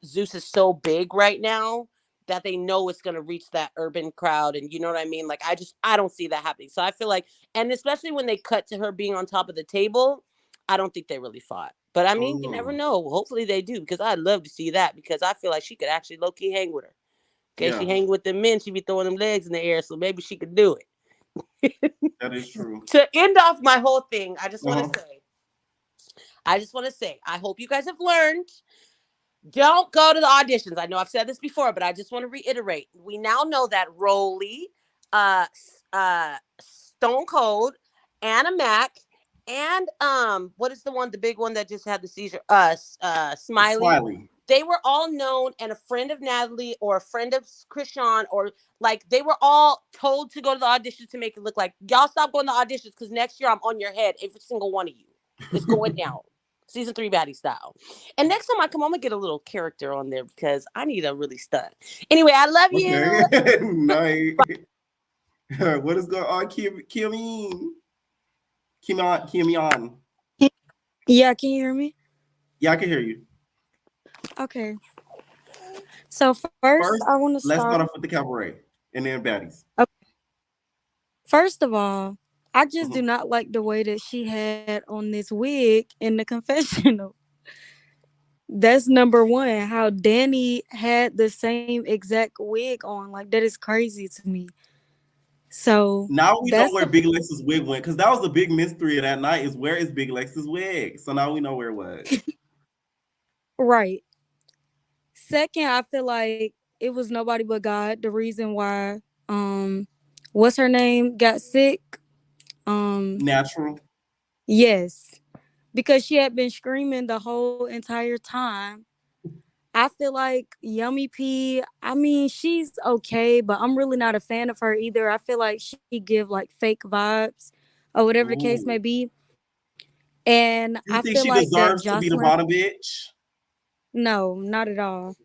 Zeus is so big right now that they know it's gonna reach that urban crowd, and you know what I mean. Like, I don't see that happening. So I feel like, and especially when they cut to her being on top of the table, I don't think they really fought. But I mean, you never know. Hopefully they do, because I'd love to see that, because I feel like she could actually low key hang with her. Okay, she hang with the men, she be throwing them legs in the air, so maybe she could do it. That is true. To end off my whole thing, I just want to say, I hope you guys have learned. Don't go to the auditions. I know I've said this before, but I just want to reiterate. We now know that Rolly, Stone Cold, Anna Mac, and what is the big one that just had the seizure? Smiley. They were all known, and a friend of Natalie or a friend of Krishan, or like, they were all told to go to the auditions to make it look like, y'all stop going to auditions, because next year I'm on your head, every single one of you. It's going down. Season 3 baddie style. And next time I come, I'm gonna get a little character on there, because I need a really stunt. Anyway, I love you. Nice. What is going on, Kimian? Yeah, can you hear me? Yeah, I can hear you. Okay. So first I want to start. Let's start off with the Cabaret and then Baddies. Okay. First of all, I just do not like the way that she had on this wig in the confessional. That's number one. How Danny had the same exact wig on. Like, that is crazy to me. So now we know where Big Lex's wig went, because that was the big mystery of that night, is where is Big Lex's wig? So now we know where it was. Right. Second, I feel like it was nobody but God. The reason why what's her name got sick. Natural. Yes. Because she had been screaming the whole entire time. I feel like Yummy P, I mean, she's okay, but I'm really not a fan of her either. I feel like she give like fake vibes or whatever the case may be. And you I think feel she like deserves that Joseline, to be the bottom bitch? No, not at all.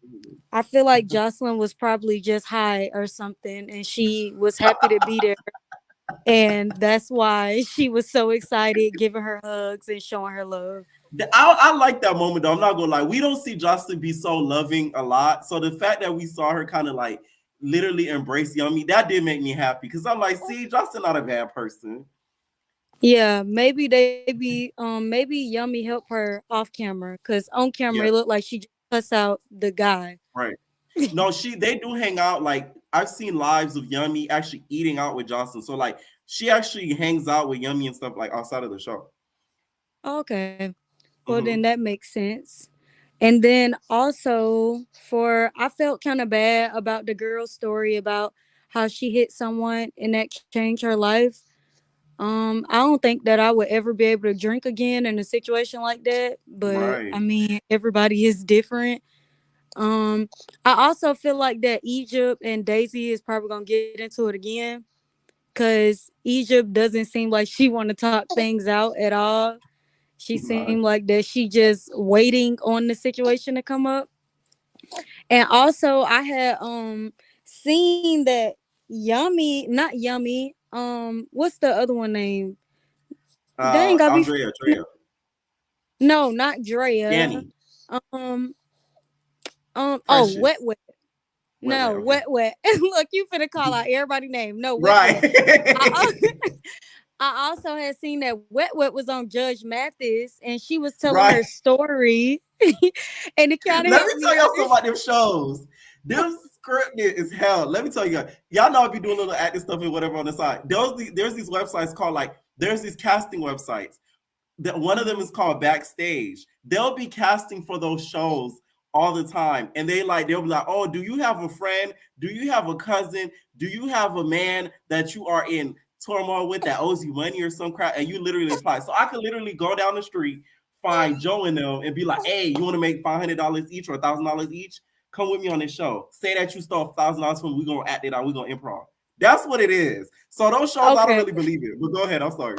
I feel like Joseline was probably just high or something, and she was happy to be there. And that's why she was so excited, giving her hugs and showing her love. I like that moment, though. I'm not gonna lie. We don't see Joseline be so loving a lot. So the fact that we saw her kind of like literally embrace Yummy, that did make me happy, because I'm like, see, Joseline not a bad person. Yeah, maybe maybe Yummy helped her off camera, because on camera it looked like she just cussed out the guy. Right. No, they do hang out. Like, I've seen lives of Yummy actually eating out with Joseline. So like, she actually hangs out with Yummy and stuff like outside of the show. Okay. Well, then that makes sense. And then also I felt kind of bad about the girl's story about how she hit someone and that changed her life. I don't think that I would ever be able to drink again in a situation like that. But I mean, everybody is different. I also feel like that Egypt and Daisy is probably gonna get into it again, because Egypt doesn't seem like she want to talk things out at all. She Right. seemed like that she just waiting on the situation to come up. And also I had seen that Yummy, not Yummy, what's the other one name? Dang, I be Drea. no, not Drea. Danny. Um oh, Wet Precious. Wet. Wet. No, Okay. Wet. Look, you finna call out everybody's name. No, Wet Right. Wet. I, I also had seen that Wet was on Judge Mathis and she was telling Right. her story. And it kind of Let had me me tell y'all something like, about them shows. Them scripted as hell. Let me tell you guys. Y'all know I be doing a little acting stuff and whatever on the side. There's these websites called there's these casting websites. That one of them is called Backstage. They'll be casting for those shows all the time, and they'll be like, "Oh, do you have a friend? Do you have a cousin? Do you have a man that you are in turmoil with that owes you money or some crap?" And you literally apply. So I could literally go down the street, find Joe and them, and be like, "Hey, you want to make $500 each or $1,000 each? Come with me on this show. Say that you stole $1,000 from me. We're gonna act it out. We're gonna improv." That's what it is. So those shows, I don't okay. really believe it. But go ahead. I'm sorry.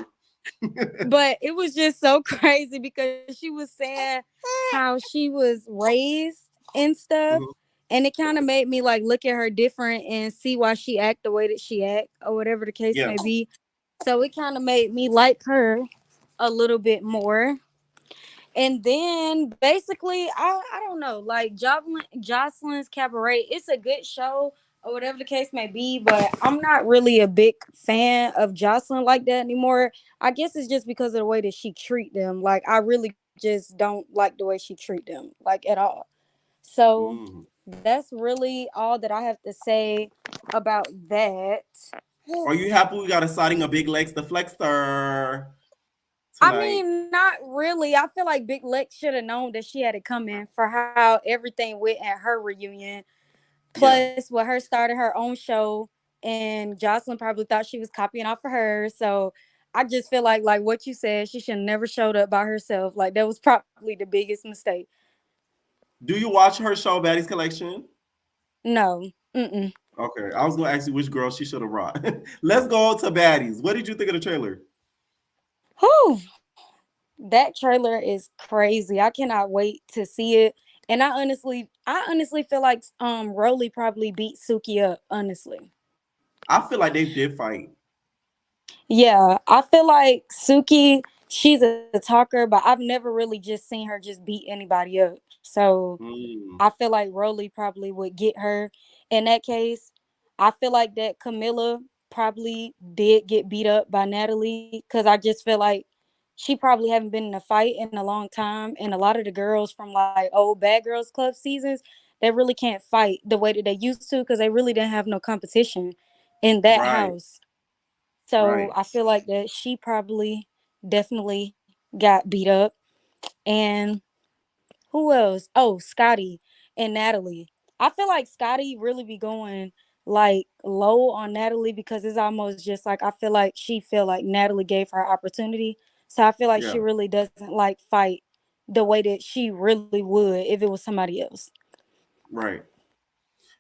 But it was just so crazy because she was saying how she was raised and stuff. Mhm. And it kind of made me like look at her different and see why she act the way that she act or whatever the case Yeah. may be. So it kind of made me like her a little bit more. And then basically, I don't know, like Joseline's Cabaret, it's a good show or whatever the case may be, but I'm not really a big fan of Joseline like that anymore. I guess it's just because of the way that she treat them. Like I really just don't like the way she treat them, like at all. So Mm. that's really all that I have to say about that. Are you happy we got a sighting of Big Legs the Flexer I tonight? mean, not really. I feel like Big Lex should have known that she had to come in for how everything went at her reunion. Yeah. Plus, with her starting her own show, and Jocelyn probably thought she was copying off of her. So I just feel like what you said, she should have never showed up by herself. Like that was probably the biggest mistake. Do you watch her show, Baddies Collection? No. Mm-mm. Okay. I was gonna ask you which girl she should have brought. Let's go to Baddies. What did you think of the trailer? Whew. That trailer is crazy. I cannot wait to see it. And I honestly feel like Rolly probably beat Suki up, honestly. I feel like they did fight. Yeah, I feel like Suki, she's a talker, but I've never really just seen her just beat anybody up. So Mm. I feel like Rolly probably would get her in that case. I feel like that Camilla probably did get beat up by Natalie because I just feel like she probably haven't been in a fight in a long time. And a lot of the girls from like old Bad Girls Club seasons, they really can't fight the way that they used to because they really didn't have no competition in that Right. house. So Right. I feel like that she probably definitely got beat up. And who else? Oh, Scotty and Natalie. I feel like Scotty really be going like low on Natalie because it's almost just like I feel like she feel like Natalie gave her opportunity. So I feel like she Yeah. really doesn't like fight the way that she really would if it was somebody else. Right.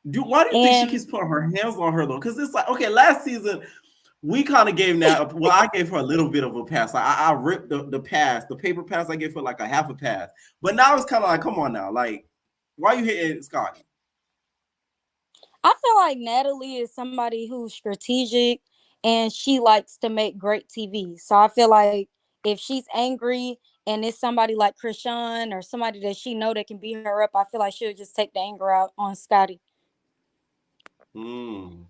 Why do you think she And keeps putting her hands on her though? Because it's like, okay, last season we kind of gave Nat. Well, I gave her a little bit of a pass. Like, I ripped the pass, the paper pass. I gave her like a half a pass. But now it's kind of like, come on now, like, why are you hitting Scotty? I feel like Natalie is somebody who's strategic and she likes to make great TV. So I feel like if she's angry and it's somebody like Krishan or somebody that she know that can beat her up, I feel like she'll just take the anger out on Scotty. Mm.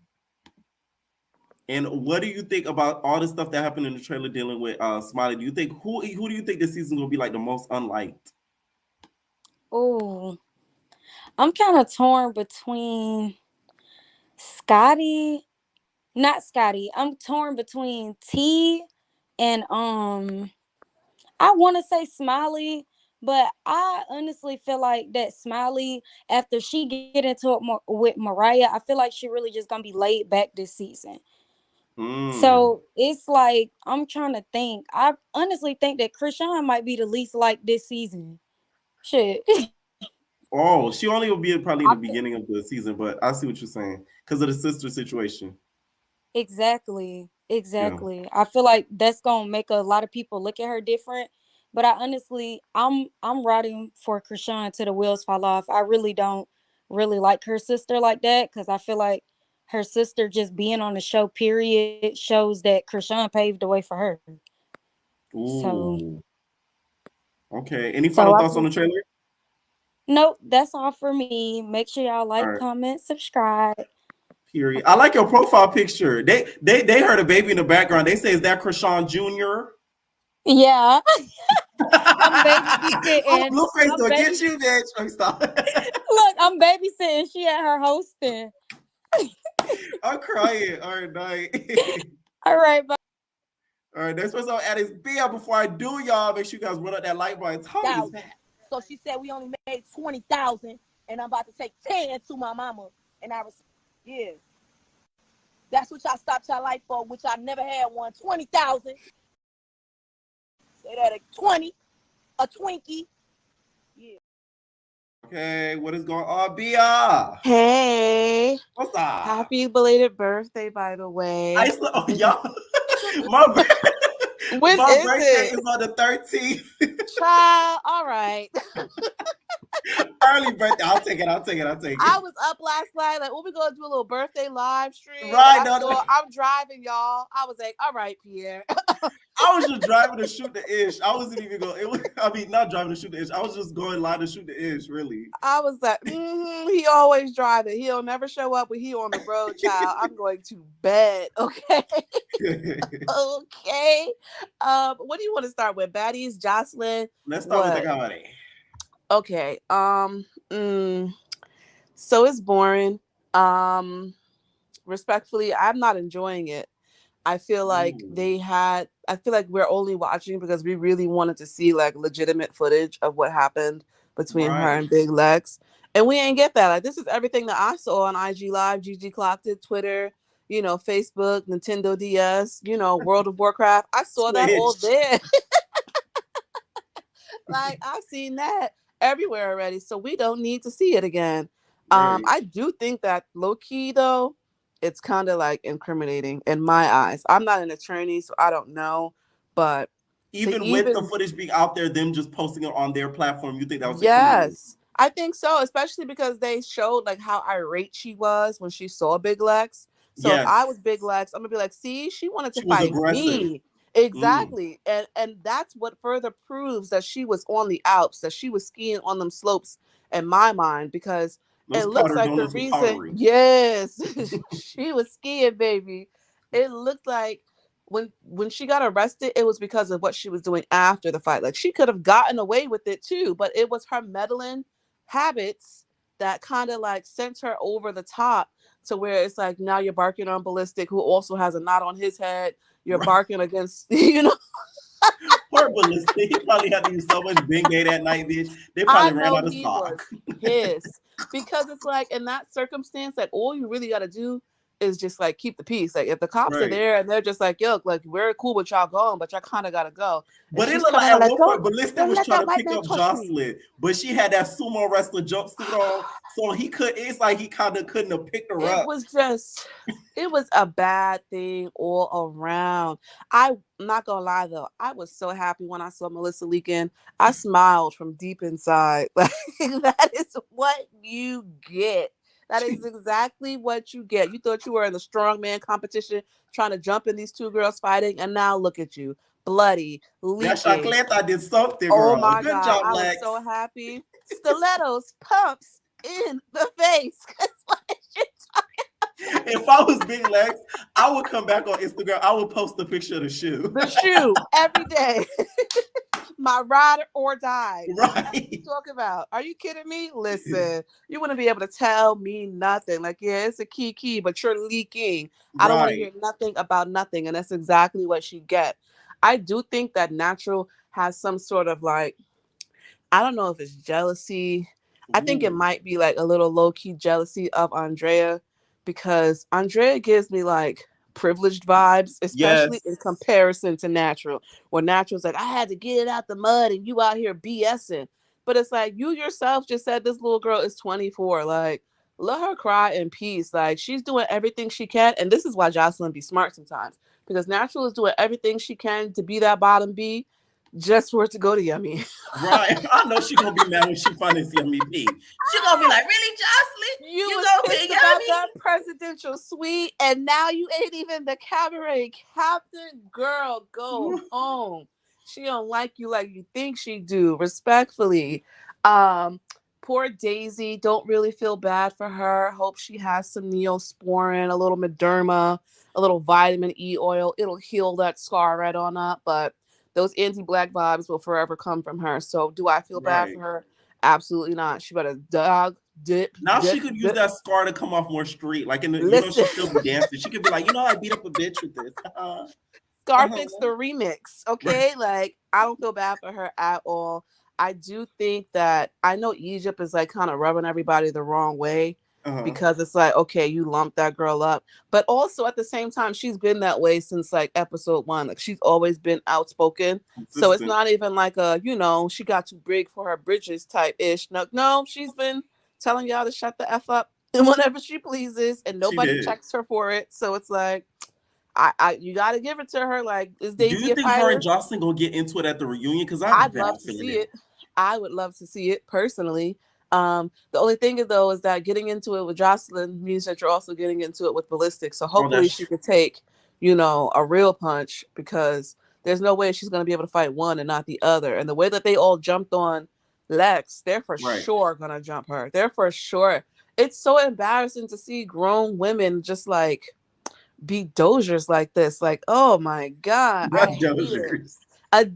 And what do you think about all the stuff that happened in the trailer dealing with Smiley? Do you think who do you think this season gonna be like the most unliked? Oh, I'm kind of torn between Scotty, not Scotty. I'm torn between T and I want to say Smiley, but I honestly feel like that Smiley, after she get into it with Mariah, I feel like she really just gonna be laid back this season. Mm. So it's like I'm trying to think. I honestly think that Krishan might be the least like this season. Shit. Oh, she only will be probably in I the feel, beginning of the season, but I see what you're saying because of the sister situation. exactly. Yeah. Exactly. I feel like that's gonna make a lot of people look at her different. But I honestly, I'm rooting for Krishan to the wheels fall off. I really don't really like her sister like that because I feel like her sister just being on the show, period, shows that Krishan paved the way for her. So, Ooh. Okay. Any so final I thoughts on the trailer? nope, that's all for me. Make sure y'all All like, right. comment, subscribe. Period. I like your profile picture. They heard a baby in the background. They say, "Is that Krishan Jr.?" Yeah, I'm Oh, babysitting. Blueface I'm will baby. get you, bitch. Stop. Look, I'm babysitting. She at her hosting. I'm crying. All right, night. All right, bye. All right, that's what's up at his beer. Before I do, y'all, make sure you guys run up that like button. Tommy is back. So she said we only made 20,000, and I'm about to take 10 to my mama. And yeah, that's what y'all stopped y'all life for, which I never had one. 20,000. Say that 20, a Twinkie. Yeah. Okay, what is going on, Bia? Hey, What's up? happy belated birthday, by the way. Oh, y'all. my When my is birthday it? is on the 13th. Child, all right. Early birthday. I'll take it. I was up last night, like, we gonna do a little birthday live stream. Right, I'm driving, y'all. I was like, all right, Pierre. I was just driving to shoot the ish. I wasn't even going. Not driving to shoot the ish. I was just going live to shoot the ish. Really. I was like, he always driving. He'll never show up when he on the road, child. I'm going to bed. Okay. Okay. What do you want to start with? Baddies, Joseline? Let's start with the Cabaret. Okay. So it's boring. Respectfully, I'm not enjoying it. I feel like I feel like we're only watching because we really wanted to see like legitimate footage of what happened between her and Big Lex. And we ain't get that. Like, this is everything that I saw on IG Live, GG Clocked It, Twitter, Facebook, Nintendo DS, World of Warcraft. I saw that all there. Like, I've seen that everywhere already. So we don't need to see it again. Right. I do think that low key though, it's kind of like incriminating in my eyes. I'm not an attorney, so I don't know. But even with the footage being out there, them just posting it on their platform, you think that was yes, I think so, especially because they showed like how irate she was when she saw Big Lex. So if I was Big Lex, I'm gonna be like, see, she wanted to fight me. Exactly. And that's what further proves that she was on the Alps, that she was skiing on them slopes in my mind, because it looks like the reason, yes, she was skiing, baby. It looked like when she got arrested, it was because of what she was doing after the fight. Like, she could have gotten away with it too, but it was her meddling habits that kind of like sent her over the top to where it's like, now you're barking on Ballistic, who also has a knot on his head. You're barking against, Poor Ballistic. He probably had to use so much Bengay that night, bitch. They probably ran out of stock. Pissed. Because it's like, in that circumstance, like, all you really got to do is just like keep the peace. Like, if the cops are there and they're just like, yo, like, we're cool with y'all going, but y'all kind of got to go. But it looked like at one point Ballistic was trying to pick up Joseline, but she had that sumo wrestler jumpsuit on, so it's like he kind of couldn't have picked her up. It was a bad thing all around. I'm not gonna lie though, I was so happy when I saw Melissa Leakin. I smiled from deep inside. Like, that is what you get. That is exactly what you get. You thought you were in the strongman competition trying to jump in these two girls fighting, and now look at you, bloody, leaking. That did something, girl. Oh my Good God, job, I Lex. was so happy. Stilettos, pumps in the face. If I was Big Lex, I would come back on Instagram. I would post a picture of the shoe. The shoe every day. My ride or die. Right. What are you talking about? Are you kidding me? Listen, you wouldn't be able to tell me nothing. Like, yeah, it's a key, but you're leaking. I don't want to hear nothing about nothing. And that's exactly what she get. I do think that Natural has some sort of like, I don't know if it's jealousy. I think it might be like a little low-key jealousy of Andrea, because Andrea gives me like privileged vibes, especially in comparison to Natural, where Natural's like, I had to get it out the mud and you out here BSing. But it's like, you yourself just said this little girl is 24. Like, let her cry in peace. Like, she's doing everything she can. And this is why Joseline be smart sometimes, because Natural is doing everything she can to be that bottom B. just for it to go to Yummy. Right. I know she gonna be mad when she finds Yummy P. She gonna be like, really, Joseline? You was gonna pissed get about Yummy? that presidential suite, and now you ain't even the Cabaret captain. Girl, go home. She don't like you think she do. Respectfully. Poor Daisy. Don't really feel bad for her. Hope she has some Neosporin, a little Mederma, a little vitamin E oil. It'll heal that scar right on up. But those anti-black vibes will forever come from her. So do I feel bad for her? Absolutely not. She better dip. She could use that scar to come off more street. Like she still be dancing. She could be like, I beat up a bitch with this. Scarfix the remix. Okay. Like, I don't feel bad for her at all. I do think that I know Egypt is like kind of rubbing everybody the wrong way because it's like, okay, you lumped that girl up. But also at the same time, she's been that way since like episode 1. Like, she's always been outspoken. So it's not even like she got too big for her bridges type ish. No, she's been telling y'all to shut the F up and whenever she pleases, and nobody checks her for it. So it's like, you got to give it to her. Like, is Daisy? Do you think her and Joseline gonna get into it at the reunion? Because I'd love to see it. I would love to see it personally. The only thing is that getting into it with Joseline means that you're also getting into it with Ballistic. So hopefully she could take, a real punch, because there's no way she's going to be able to fight one and not the other. And the way that they all jumped on Lex, they're for sure going to jump her. They're for sure. It's so embarrassing to see grown women just like be dozers like this. Like, oh my God. I hate it.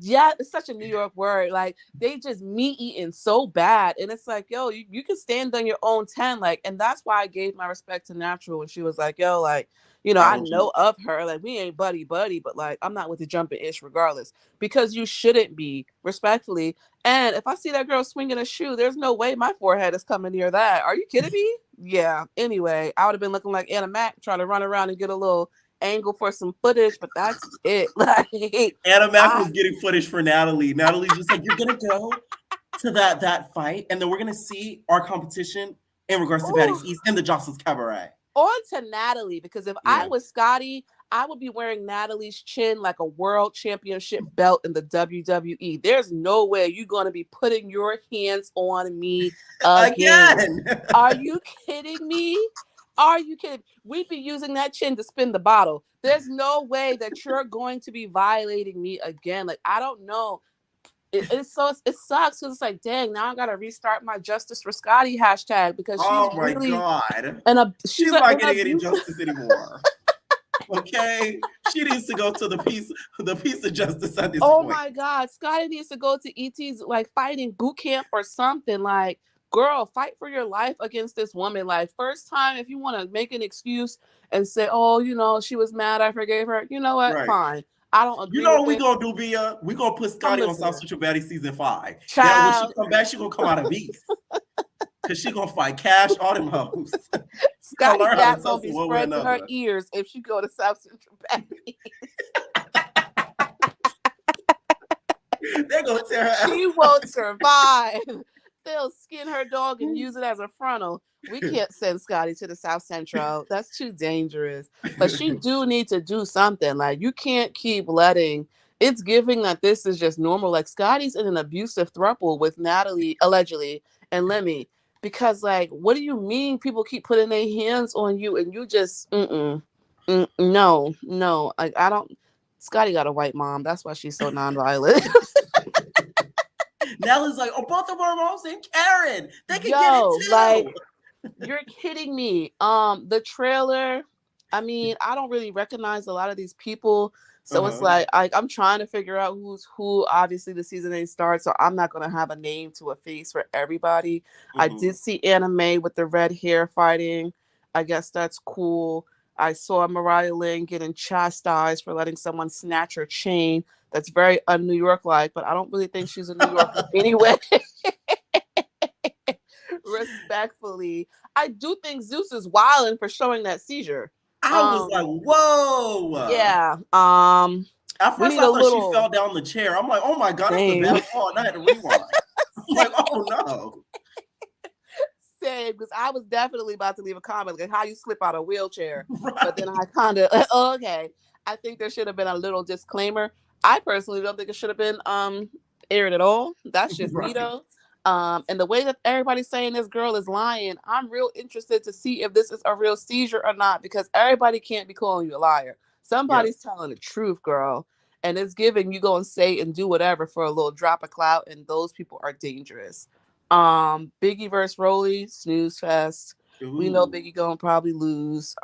Yeah, it's such a New York word. Like, they just meat eating so bad. And it's like, yo, you can stand on your own 10. Like, and that's why I gave my respect to Natural when she was like, yo, like, I know of her. Like, we ain't buddy, but like, I'm not with the jumping ish regardless, because you shouldn't be, respectfully. And if I see that girl swinging a shoe, there's no way my forehead is coming near that. Are you kidding me? Yeah. Anyway, I would have been looking like Anna Mac trying to run around and get a little angle for some footage, but that's it. Like, Anna Mac was getting footage for Natalie. Natalie's just like, you're gonna go to that fight, and then we're gonna see our competition in regards to Baddies East and the Jocelyn's Cabaret. On to Natalie, because if I was Scotty, I would be wearing Natalie's chin like a world championship belt in the WWE. There's no way you're going to be putting your hands on me again. Are you kidding me? Are you kidding? We'd be using that chin to spin the bottle. There's no way that you're going to be violating me again. Like, I don't know. It sucks because it's like, dang, now I gotta restart my Justice for Scotty hashtag, because she's God, and she's not getting any justice anymore. Okay, she needs to go to the piece of justice at this point. Oh my God, Scotty needs to go to ET's like fighting boot camp or something. Like, girl, fight for your life against this woman. Like, first time, if you want to make an excuse and say, oh, she was mad, I forgave her. You know what? Fine. I don't agree. You know what we gonna do, Bia? We gonna put Scotty on South Central Baddies season 5. Then when she come back, she gonna come out of beast. Cause she gonna fight Cash, all them hoes. Scotty Gap gonna be spread to her ears if she go to South Central Baddies. They're gonna tear her. She won't survive. They'll skin her dog and use it as a frontal. We can't send Scotty to the South Central. That's too dangerous. But she do need to do something. Like, you can't keep letting it's giving that this is just normal. Like, Scotty's in an abusive throuple with Natalie, allegedly, and Lemmy. Because, like, what do you mean people keep putting their hands on you and you just, no. Like, I don't, Scotty got a white mom. That's why she's so nonviolent. Natalie's like, both of our moms and Karen. They can get it too. Like, you're kidding me. The trailer, I mean, I don't really recognize a lot of these people. So it's like I'm trying to figure out who's who. Obviously, the season 8 starts, so I'm not going to have a name to a face for everybody. I did see Anna Mae with the red hair fighting. I guess that's cool. I saw Mariah Lynn getting chastised for letting someone snatch her chain. That's very un-New York-like, but I don't really think she's a New Yorker anyway. Respectfully. I do think Zeus is wilding for showing that seizure. I was like, whoa. Yeah. At first I thought she fell down the chair. I'm like, oh my God, that's a bad fall. And I had to rewind. I'm like, oh no. Same, because I was definitely about to leave a comment like how you slip out of a wheelchair. Right. But then I kind of, okay. I think there should have been a little disclaimer. I personally don't think it should have been aired at all. That's just me though. And the way that everybody's saying this girl is lying, I'm real interested to see if this is a real seizure or not, because everybody can't be calling you a liar. Somebody's telling the truth, girl. And it's giving you go and say and do whatever for a little drop of clout, and those people are dangerous. Biggie versus Rolly, snooze fest. Ooh. We know Biggie gonna probably lose.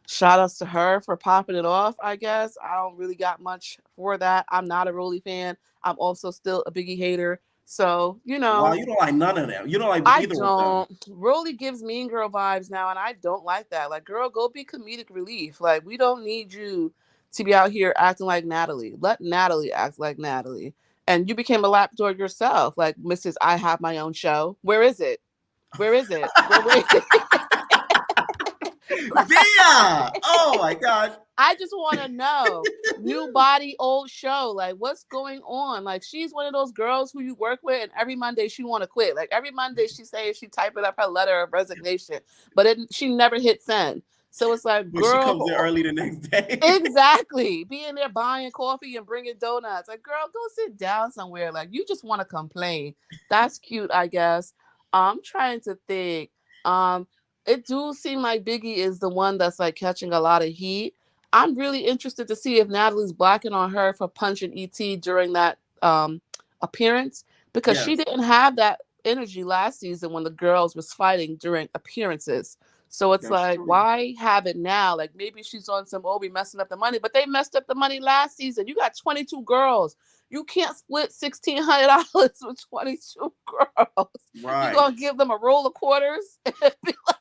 Shout outs to her for popping it off, I guess. I don't really got much for that. I'm not a Rolly fan. I'm also still a Biggie hater. So, you know. Wow, you don't like none of them. You don't like either of them. Rolly gives Mean Girl vibes now, and I don't like that. Like, girl, go be comedic relief. Like, we don't need you to be out here acting like Natalie. Let Natalie act like Natalie. And you became a lapdog yourself. Like, Mrs. I Have My Own Show. Where is it? Where is it? Where is it? Yeah. Oh my God. I just want to know, new body, old show. Like, what's going on? Like, she's one of those girls who you work with, and every Monday she want to quit. Like, every Monday she says she typing up her letter of resignation, but she never hit send. So it's like, girl, she comes in early the next day. Exactly. Being there buying coffee and bringing donuts. Like, girl, go sit down somewhere. Like, you just want to complain. That's cute, I guess. I'm trying to think. It do seem like Biggie is the one that's like catching a lot of heat. I'm really interested to see if Natalie's blocking on her for punching ET during that appearance, because she didn't have that energy last season when the girls was fighting during appearances. So it's why have it now? Like, maybe she's on some, we messing up the money, but they messed up the money last season. You got 22 girls. You can't split $1,600 with 22 girls. Right. You're going to give them a roll of quarters and be like,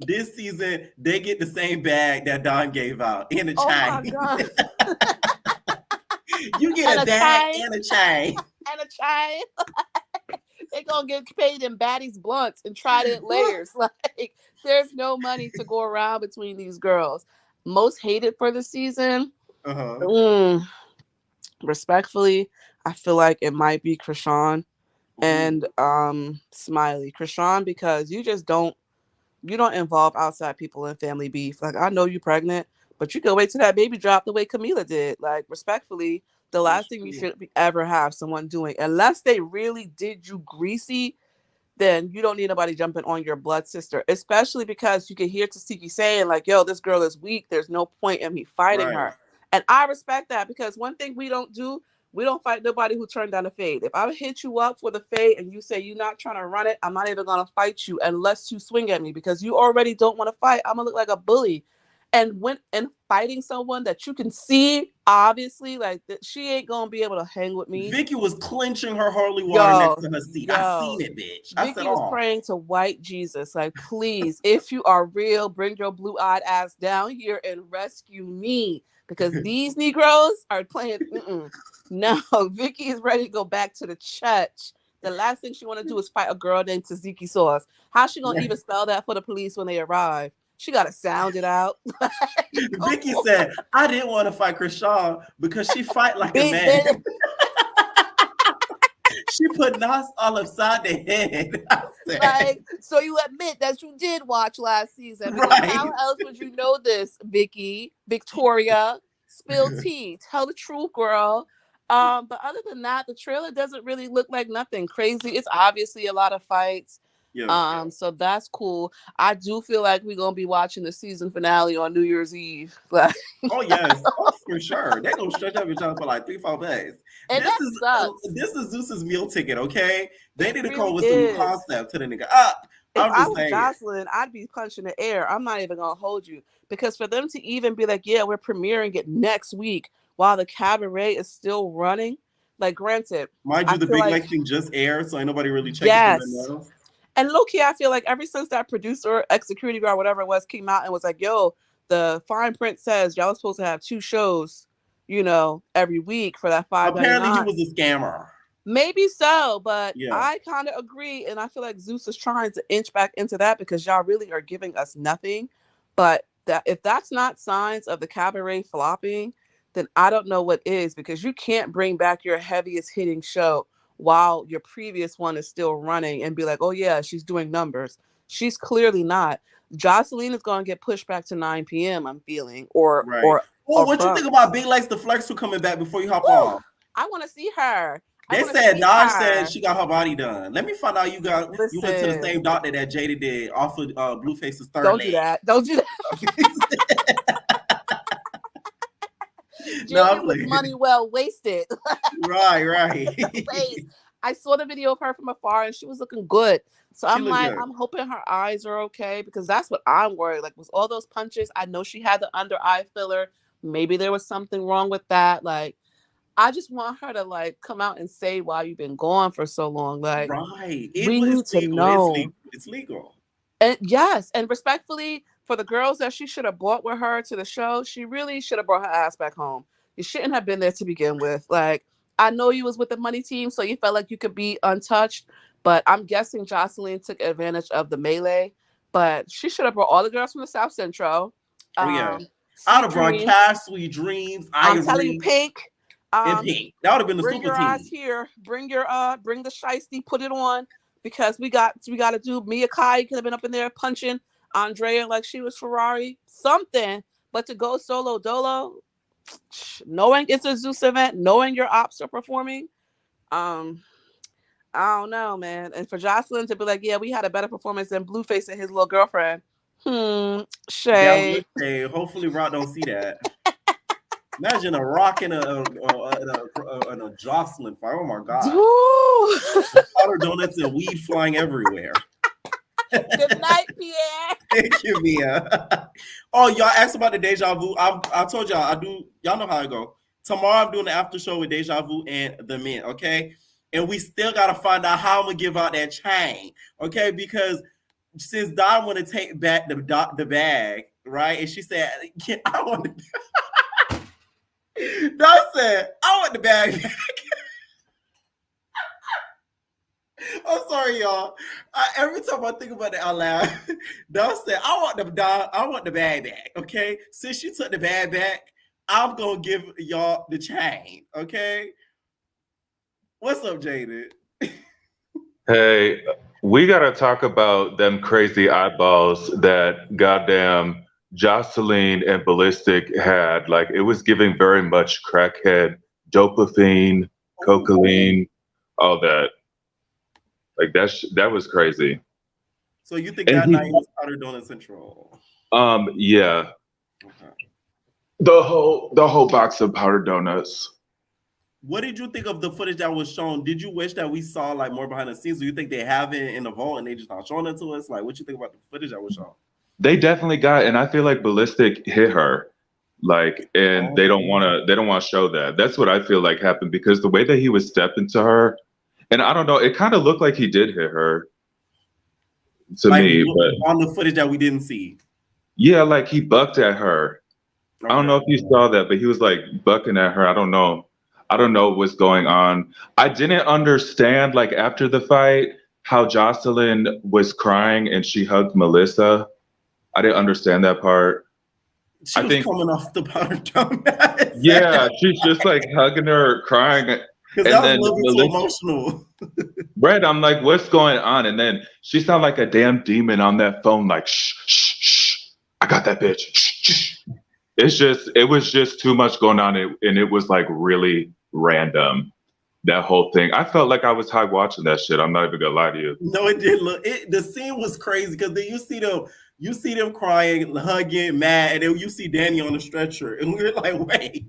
this season, they get the same bag that Don gave out in a chain. Oh my God. You get a bag and a chain. And a chain. They're going to get paid in Baddies blunts and Trident layers. Like, there's no money to go around between these girls. Most hated for the season. Respectfully, I feel like it might be Krishan and Smiley. Krishan, because you don't involve outside people in family beef. Like, I know you're pregnant, but you can wait till that baby drop the way Camila did. Like, respectfully, the last thing you should ever have someone doing, unless they really did you greasy, then you don't need nobody jumping on your blood sister, especially because you can hear Tasiki saying like, yo, this girl is weak. There's no point in me fighting her. And I respect that, because one thing we don't do, we don't fight nobody who turned down a fade. If I hit you up for the fade and you say you're not trying to run it, I'm not even going to fight you unless you swing at me, because you already don't want to fight. I'm going to look like a bully. And when fighting someone that you can see, obviously, like, she ain't going to be able to hang with me. Vicky was clenching her holy water next to her seat. I seen it, bitch. Vicky was praying to white Jesus. Like, please, if you are real, bring your blue-eyed ass down here and rescue me. Because these Negroes are playing. No, Vicky is ready to go back to the church. The last thing she want to do is fight a girl named Tzatziki Sauce. How's she going to even spell that for the police when they arrive? She got to sound it out. Vicky said, I didn't want to fight Krishan because she fight like a man. She put Nas all upside the head. Like, so you admit that you did watch last season. Right. How else would you know this, Vicky? Victoria, spill tea. Tell the truth, girl. But other than that, the trailer doesn't really look like nothing crazy. It's obviously a lot of fights. Yeah. So that's cool. I do feel like we're gonna be watching the season finale on New Year's Eve. Like, oh yes, for sure. They're gonna stretch up each other for like 3-4 days. And this is Zeus's meal ticket, okay? They need to come with some new concept to the nigga up. If I was Joseline, I'd be punching the air. I'm not even gonna hold you, because for them to even be like, yeah, we're premiering it next week while the Cabaret is still running. Like, granted, mind you, the Big Lake thing just aired, so ain't nobody really checking for them. And low-key, I feel like ever since that producer, ex-security guard, whatever it was, came out and was like, yo, the fine print says y'all are supposed to have 2 shows, every week for that $5.99. Apparently he was a scammer. Maybe so, but I kind of agree. And I feel like Zeus is trying to inch back into that, because y'all really are giving us nothing. But if that's not signs of the Cabaret flopping, then I don't know what is, because you can't bring back your heaviest hitting show while your previous one is still running and be like, oh yeah, she's doing numbers. She's clearly not. Joseline is going to get pushed back to 9 p.m. I'm feeling, or what you think about Big Legs the Flex coming back before you hop on? I want to see her. They said Dodge said she got her body done. Let me find out you went to the same doctor that Jada did off of Blueface's third leg. Don't do that. Jada was money well wasted. Right. I saw the video of her from afar and she was looking good. So I'm like, good. I'm hoping her eyes are okay because that's what I'm worried. Like with all those punches, I know she had the under eye filler. Maybe there was something wrong with that. Like, I just want her to like come out and say why you've been gone for so long. Like, we need to know. It's legal. And yes, and respectfully, for the girls that she should have brought with her to the show, she really should have brought her ass back home. You shouldn't have been there to begin with. Like, I know you was with the money team, so you felt like you could be untouched. But I'm guessing Joseline took advantage of the melee. But she should have brought all the girls from the South Central. I'd have brought Cash, Sweet Dreams. I'm telling you, Pink. Pink. That would have been the super team. Bring your eyes here. Bring the shiesty. Put it on because we got to do. Mia Kai could have been up in there punching Andrea like she was Ferrari. Something. But to go solo dolo, knowing it's a Zeus event, knowing your ops are performing, I don't know, man. And for Joseline to be like, yeah, we had a better performance than Blueface and his little girlfriend. Shade. Hopefully Rock don't see that. Imagine a Rock and a Joseline fight. Oh my god. Powder donuts and weed flying everywhere. Good night, Pierre. Thank you, Mia. Oh, y'all asked about the Deja Vu. I told y'all I do. Y'all know how I go. Tomorrow I'm doing the after show with Deja Vu and the men. Okay, and we still gotta find out how I'm gonna give out that chain. Okay, because since Don want to take back the bag, right? And she said, yeah, I want the Don said, I want the bag back. I'm sorry, y'all. Every time I think about it out loud, Don said, I want the bag back. Okay. Since you took the bag back, I'm gonna give y'all the chain. Okay. What's up, Jaded? Hey, we gotta talk about them crazy eyeballs that goddamn Joseline and Ballistic had. Like, it was giving very much crackhead, dopamine, cocaine, all that. Like that was crazy. So you think that night was Powder Donut Central? Yeah. Okay. The whole box of powder donuts. What did you think of the footage that was shown? Did you wish that we saw like more behind the scenes? Do you think they have it in the vault and they just not showing it to us? Like, what you think about the footage that was shown? They definitely got, and I feel like Ballistic hit her, like, and they don't want to show that. That's what I feel like happened because the way that he was stepping to her, and I don't know, it kind of looked like he did hit her to like, me, but on the footage that we didn't see. Yeah, like he bucked at her. Okay. I don't know if you saw that, but he was like bucking at her. I don't know what's going on. I didn't understand, like, after the fight, how Joseline was crying and she hugged Melissa. I didn't understand that part. She was coming off the powder donut. Yeah, she's just like hugging her, crying. And that was then a little bit too emotional. Right, I'm like, what's going on? And then she sounded like a damn demon on that phone, like, shh, shh, shh. I got that bitch. Shh, shh. It was just too much going on, and it was like really random. That whole thing. I felt like I was high watching that shit. I'm not even gonna lie to you. No, it did look. The scene was crazy because then you see them crying, hugging, mad, and then you see Danny on the stretcher, and we were like, wait.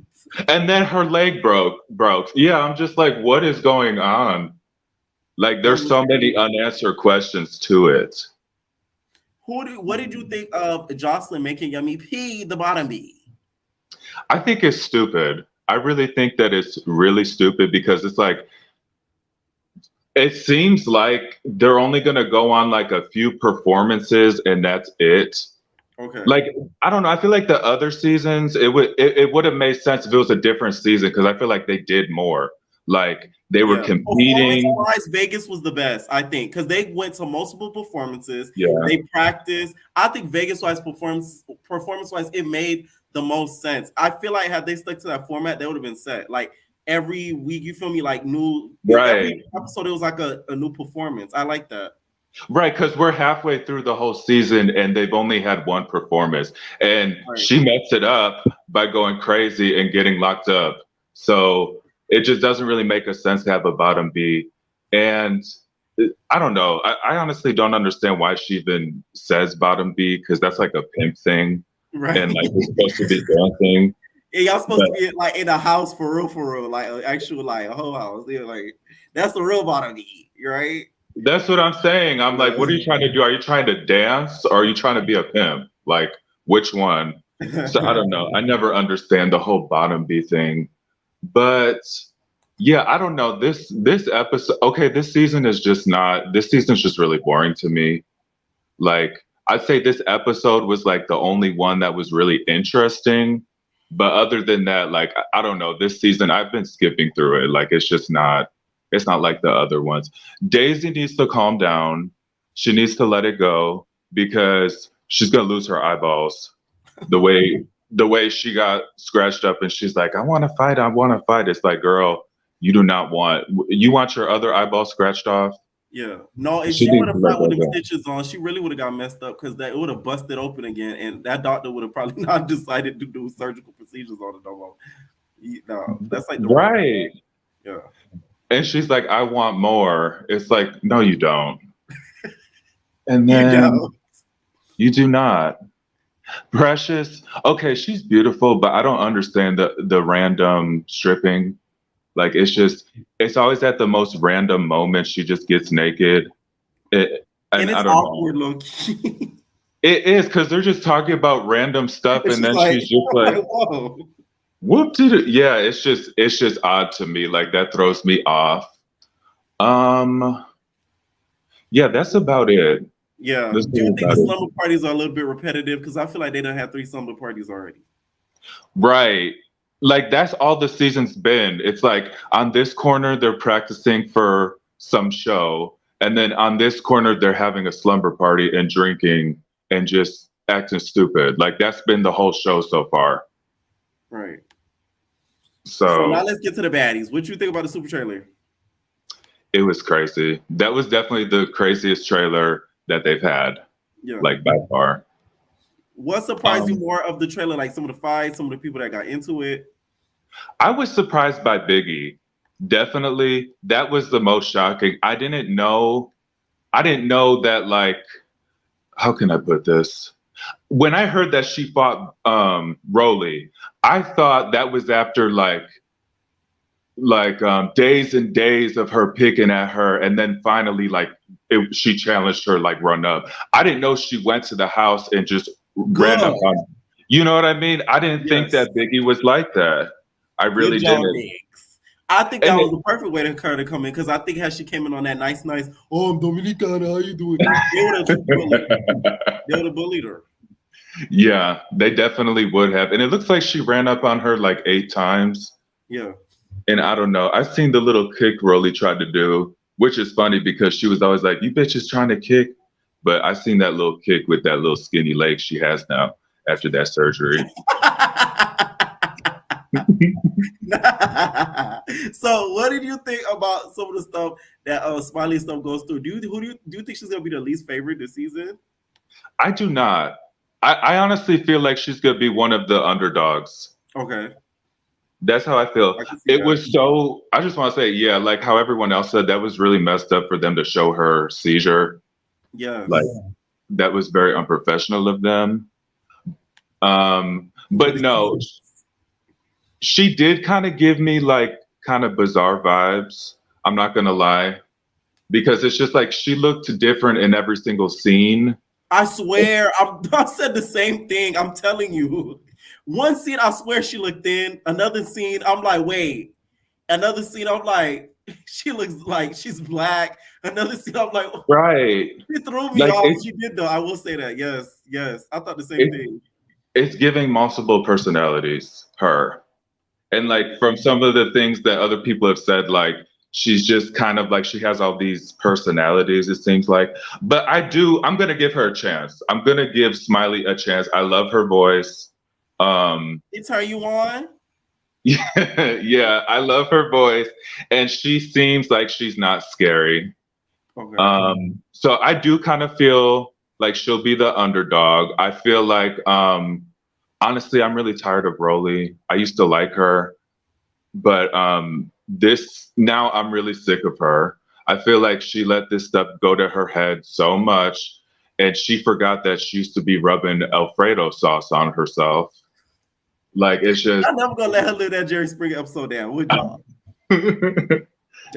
And then her leg broke. Yeah, I'm just like, what is going on? Like, there's so many unanswered questions to it. What did you think of Joseline making Yummy P the bottom B? I think it's stupid. I really think that it's really stupid because it's like, it seems like they're only going to go on like a few performances and that's it. Okay. Like, I don't know. I feel like the other seasons, it would have made sense if it was a different season because I feel like they did more. Like, they were competing. Performance-wise, Vegas was the best, I think, because they went to multiple performances. Yeah. They practiced. I think Vegas-wise, performance-wise, it made the most sense. I feel like had they stuck to that format, they would have been set. Like, every week, you feel me? Like, new. Right. Every episode, it was like a new performance. I like that. Right, because we're halfway through the whole season and they've only had one performance. And she messed it up by going crazy and getting locked up. So it just doesn't really make a sense to have a bottom B. And I don't know. I honestly don't understand why she even says bottom B, because that's like a pimp thing. Right. And like it's supposed to be dancing. Yeah, y'all supposed to be like in a house for real, like an actual like a whole house. Yeah, like that's the real bottom B, right? That's what I'm saying. I'm like, what are you trying to do? Are you trying to dance or are you trying to be a pimp? Like, which one? So I don't know. I never understand the whole bottom B thing. But yeah, I don't know. This episode, okay, this season is just really boring to me. Like, I'd say this episode was like the only one that was really interesting. But other than that, like, I don't know. This season, I've been skipping through it. Like, it's not like the other ones. Daisy needs to calm down. She needs to let it go because she's gonna lose her eyeballs. The way she got scratched up and she's like, I want to fight. It's like, girl, you want your other eyeball scratched off? Yeah. No, if she would have fought with them stitches on, she really would have got messed up because it would have busted open again, and that doctor would have probably not decided to do surgical procedures on it no more. No, that's like the right. Yeah. And she's like, I want more. It's like, no, you don't. And then you do not. Precious, okay, she's beautiful, but I don't understand the random stripping. Like, it's always at the most random moment she just gets naked. And it's I don't awkward, know. low-key. It is, because they're just talking about random stuff, and then she's just like, whoa. Whoop did it? Yeah, it's just odd to me. Like, that throws me off. Yeah, that's about it. Yeah. Do you think the slumber parties are a little bit repetitive? Because I feel like they don't have 3 slumber parties already. Right. Like, that's all the season's been. It's like on this corner they're practicing for some show, and then on this corner they're having a slumber party and drinking and just acting stupid. Like, that's been the whole show so far. Right. So now let's get to the baddies. What you think about the super trailer? It was crazy. That was definitely the craziest trailer that they've had. Yeah. Like, by far. What surprised you more of the trailer? Like some of the fights, some of the people that got into it? I was surprised by Biggie. Definitely. That was the most shocking. I didn't know that, like, how can I put this? When I heard that she fought Rolly, I thought that was after like days and days of her picking at her, and then finally she challenged her, like, run up. I didn't know she went to the house and just ran up on, you know what I mean? I didn't think that Biggie was like that. I really didn't. Diggs. I think that was the perfect way for her to come in, because I think how she came in on that nice, oh, I'm Dominicana, how you doing? They would have bullied her. Yeah, they definitely would have. And it looks like she ran up on her like 8 times. Yeah. And I don't know. I've seen the little kick Rolly tried to do, which is funny because she was always like, you bitches trying to kick. But I've seen that little kick with that little skinny leg she has now after that surgery. So what did you think about some of the stuff that Smiley stuff goes through? Do you think she's gonna be the least favorite this season? I do not. I honestly feel like she's gonna be one of the underdogs. Okay. That's how I feel. It was so, I just want to say, yeah, like how everyone else said, that was really messed up for them to show her seizure. Yeah. Like, that was very unprofessional of them. But no, she did kind of give me like kind of bizarre vibes. I'm not going to lie. Because it's just like she looked different in every single scene. I swear, I said the same thing. I'm telling you. One scene, I swear she looked thin. Another scene, I'm like, wait. Another scene, I'm like, she looks like she's black. Another scene, I'm like, right. She threw me off. She did, though. I will say that. Yes. I thought the same thing. It's giving multiple personalities, her. And like from some of the things that other people have said, like, she's just kind of like, she has all these personalities, it seems like. But I'm going to give her a chance. I'm going to give Smiley a chance. I love her voice. It's her you on? Yeah, I love her voice. And she seems like she's not scary. Okay. So I do kind of feel like she'll be the underdog. I feel like, honestly, I'm really tired of Rolly. I used to like her, but now I'm really sick of her. I feel like she let this stuff go to her head so much, and she forgot that she used to be rubbing Alfredo sauce on herself. Like, it's just. I'm never gonna let her live that Jerry Springer episode down, would y'all?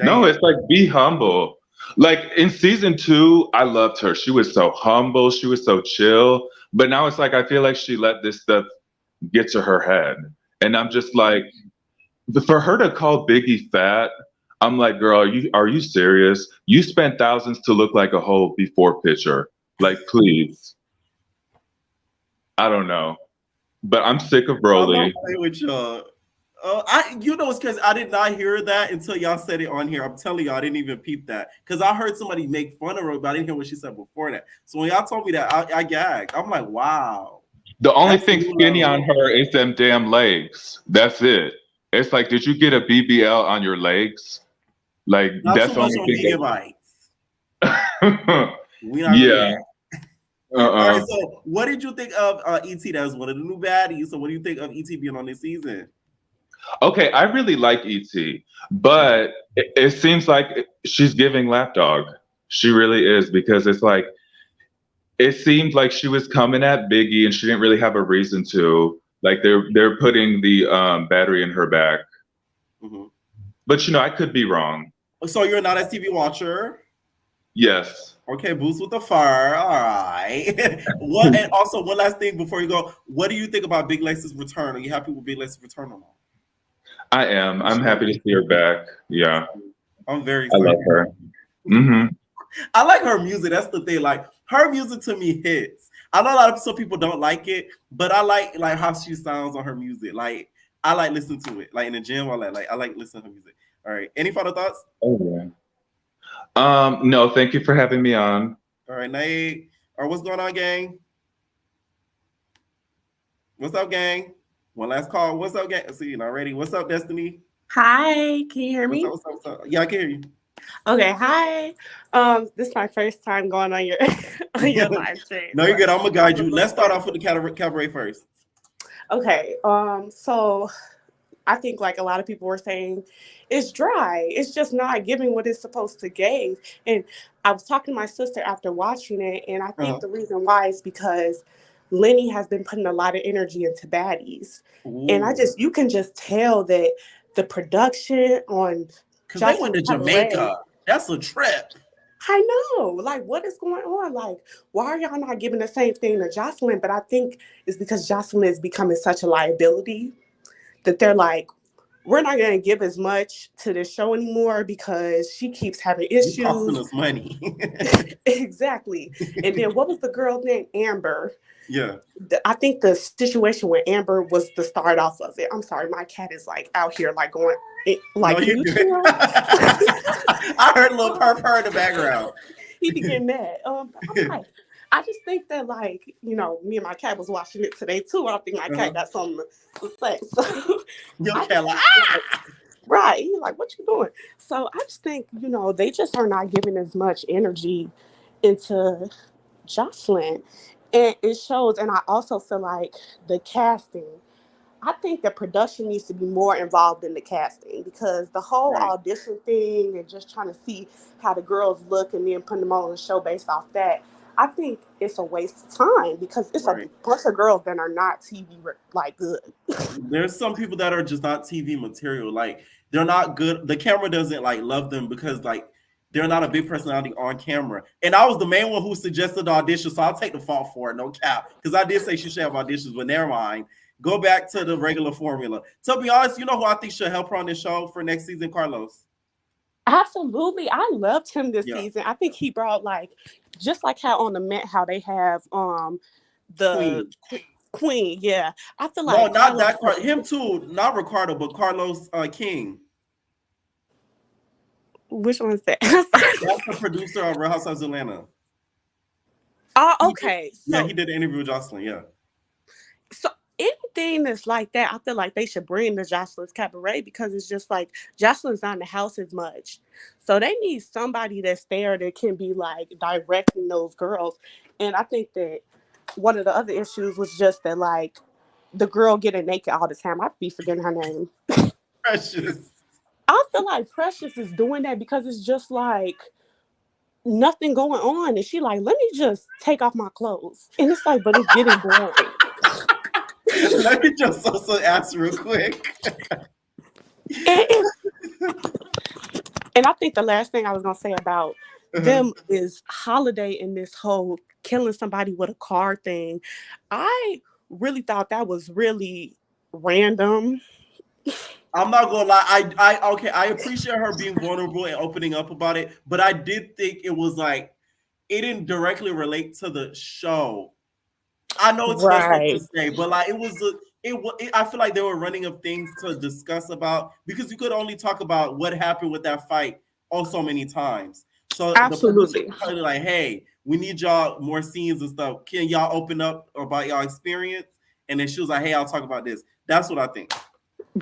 No, it's like, be humble. Like in season 2, I loved her. She was so humble. She was so chill. But now it's like, I feel like she let this stuff get to her head. And I'm just like, for her to call Biggie fat, I'm like, girl, are you serious? You spent thousands to look like a whole before picture. Like, please. I don't know. But I'm sick of Broly. I'm not playing with y'all. It's because I did not hear that until y'all said it on here. I'm telling y'all, I didn't even peep that because I heard somebody make fun of her, but I didn't hear what she said before that. So when y'all told me that, I gagged. I'm like, wow. The only thing skinny on her is them damn legs. That's it. It's like, did you get a BBL on your legs? Like, not that's too much on gigabytes. We not yeah. All right, so what did you think of E.T.? That was one of the new baddies. So what do you think of E.T. being on this season? Okay, I really like E.T., but it seems like she's giving lapdog. She really is, because it's like, it seemed like she was coming at Biggie and she didn't really have a reason to. Like, they're putting the battery in her back. Mm-hmm. But I could be wrong. So you're not a TV watcher? Yes. Okay, boots with the fire. All right. And also, one last thing before you go, what do you think about Big Lex's return? Are you happy with Big Lex's return or not? I am. I'm happy to see her back. Yeah. I'm very excited. I love her. Mm-hmm. I like her music. That's the thing. Like, her music to me hits. I know a lot of some people don't like it, but I like how she sounds on her music. Like, I like listening to it. Like in the gym, I like listening to her music. All right. Any final thoughts? Oh yeah. No, thank you for having me on. All right, Nate. Or what's going on, gang? What's up, gang? One last call. What's up, gang? See, you not ready. What's up, Destiny? Hi, can you hear me? What's up? Yeah, I can hear you. Okay, hi. This is my first time going on your live stream. No, you're good. I'm gonna guide you. Let's start off with the cabaret first. Okay. So I think like a lot of people were saying, it's dry. It's just not giving what it's supposed to give. And I was talking to my sister after watching it, and I think the reason why is because Lenny has been putting a lot of energy into Baddies. Ooh. And you can just tell that the production on because they went to Jamaica. That's a trip. I know. Like, what is going on? Like, why are y'all not giving the same thing to Joseline? But I think it's because Joseline is becoming such a liability that they're like, we're not going to give as much to this show anymore because she keeps having issues. You're costing us money. Exactly. And then what was the girl's name? Amber. Yeah. I think the situation with Amber was the start off of it. I'm sorry, my cat is like out here like going like. No, I heard a little purr in the background. He be getting mad. I'm like, I just think that like, me and my cat was watching it today too. I think my cat got something to say. So your cat like, right. He's like, what you doing? So I just think, they just are not giving as much energy into Joseline. And it shows, and I also feel like the casting, I think the production needs to be more involved in the casting because the whole audition thing and just trying to see how the girls look and then putting them on the show based off that, I think it's a waste of time because it's a bunch of girls that are not TV like good. There's some people that are just not TV material. Like, they're not good. The camera doesn't like love them because like they're not a big personality on camera. And I was the main one who suggested the audition, so I'll take the fault for it, no cap. Because I did say she should have auditions, but never mind. Go back to the regular formula. To be honest, you know who I think should help her on this show for next season? Carlos. Absolutely. I loved him this season. I think he brought just like how on the Met, how they have the Queen. Yeah. I feel like. No, not that part. Him too. Not Ricardo, but Carlos King. Which one is that? That's the producer of Real Housewives of Atlanta. Oh, okay. He did an interview with Joseline, yeah. So in anything that's like that, I feel like they should bring the Joseline's Cabaret, because it's just like Joseline's not in the house as much. So they need somebody that's there that can be like directing those girls. And I think that one of the other issues was just that like the girl getting naked all the time. I'd be forgetting her name. Precious. I feel like Precious is doing that because it's just like nothing going on. And she like, let me just take off my clothes. And it's like, but it's getting boring. Let me just also ask real quick. And I think the last thing I was going to say about them is Holiday and this whole killing somebody with a car thing. I really thought that was really random. I'm not gonna lie. I appreciate her being vulnerable and opening up about it, but I did think it was like it didn't directly relate to the show. I know it's messed up to say, but like I feel like they were running of things to discuss about, because you could only talk about what happened with that fight so many times. So absolutely, the producer like, hey, we need y'all more scenes and stuff. Can y'all open up about y'all experience? And then she was like, hey, I'll talk about this. That's what I think.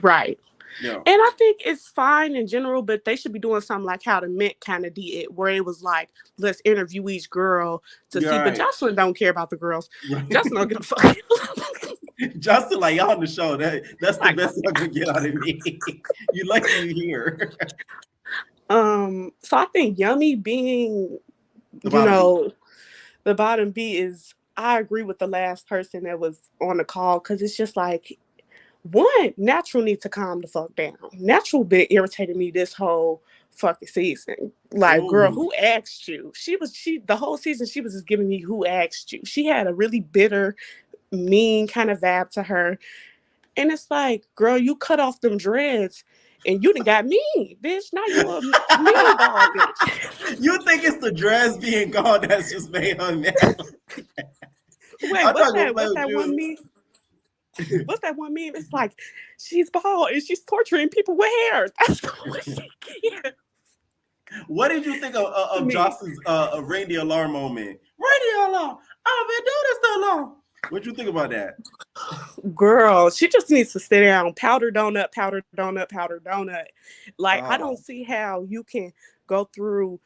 Right. Yeah. And I think it's fine in general, but they should be doing something like how the Met kind of did it, where it was like, let's interview each girl to see. But Joseline don't care about the girls. Joseline don't give a fuck. Joseline, like, y'all on the show. That's the best y'all gonna get out of me. You lucky you here. So I think Yummy being, the bottom B is, I agree with the last person that was on the call, because it's just like, one, Natural needs to calm the fuck down. Natural been irritated me this whole fucking season. Like, girl, who asked you? The whole season she was just giving me who asked you. She had a really bitter, mean kind of vibe to her. And it's like, girl, you cut off them dreads and you done got mean, bitch. Now you a mean ball, bitch. You think it's the dreads being gone that's just made her mad? Wait, what's that one meme? What's that one meme? It's like, she's bald and she's torturing people with hair. That's what she gets. What did you think of Joss's reindeer alarm moment? Reindeer alarm! I've been doing this so long. What'd you think about that? Girl, she just needs to sit down. Powder donut, powder donut, powder donut. Like, I don't see how you can go through.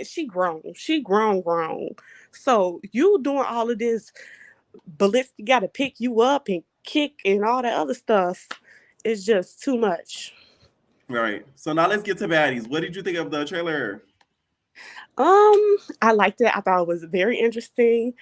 She grown. So you doing all of this, Ballistic got to pick you up and kick and all that other stuff. It's just too much. Right. So now let's get to Baddies. What did you think of the trailer? I liked it. I thought it was very interesting.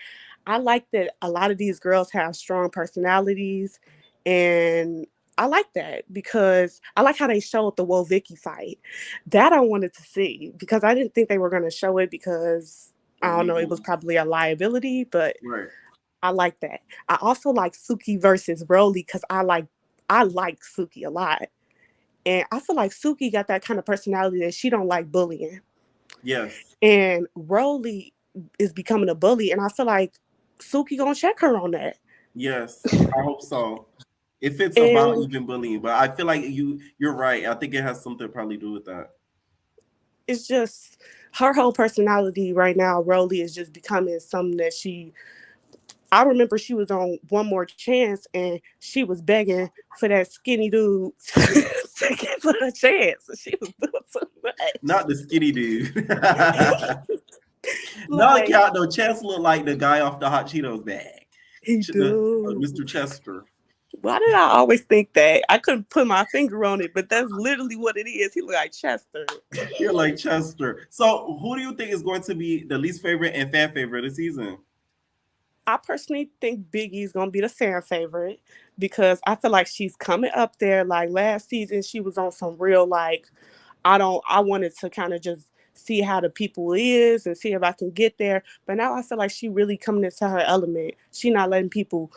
I like that a lot of these girls have strong personalities, and I like that because I like how they showed the Vicky fight. That I wanted to see, because I didn't think they were going to show it because, I don't know, it was probably a liability, but I like that. I also like Suki versus Rolly because I like Suki a lot. And I feel like Suki got that kind of personality that she don't like bullying. Yes. And Rolly is becoming a bully, and I feel like Suki gonna check her on that. Yes, I hope so. If it's about even bullying, but I feel like you're right. I think it has something to probably do with that. It's just her whole personality right now. Rolly is just becoming something that I remember she was on One More Chance and she was begging for that skinny dude to give her a chance. She was doing so much. Not the skinny dude. No, Chance looked like the guy off the Hot Cheetos bag. He do. Mr. Chester. Why did I always think that? I couldn't put my finger on it, but that's literally what it is. He look like Chester. You're like Chester. So who do you think is going to be the least favorite and fan favorite of the season? I personally think Biggie's gonna be the fan favorite because I feel like she's coming up there. Like last season, she was on some real like, I wanted to kind of just see how the people is and see if I can get there. But now I feel like she really coming into her element. She not letting people,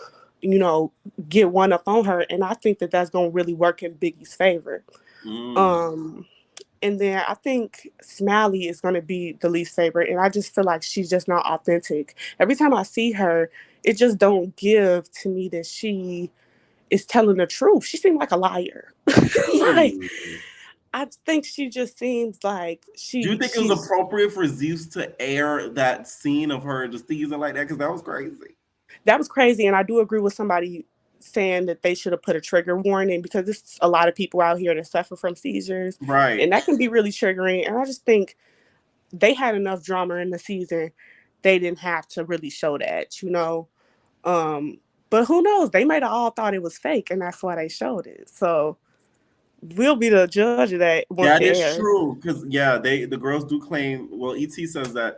get one up on her. And I think that that's going to really work in Biggie's favor. And then I think Smiley is going to be the least favorite. And I just feel like she's just not authentic. Every time I see her, it just don't give to me that she is telling the truth. She seems like a liar. I think she just seems like she. Do you think it was appropriate for Zeus to air that scene of her just teasing like that? Because that was crazy. That was crazy, and I do agree with somebody saying that they should have put a trigger warning because there's a lot of people out here that suffer from seizures. Right. And that can be really triggering. And I just think they had enough drama in the season. They didn't have to really show that, you know. But who knows? They might have all thought it was fake, and that's why they showed it. So we'll be the judge of that once That it is airs. true, because the girls do claim. Well, ET says that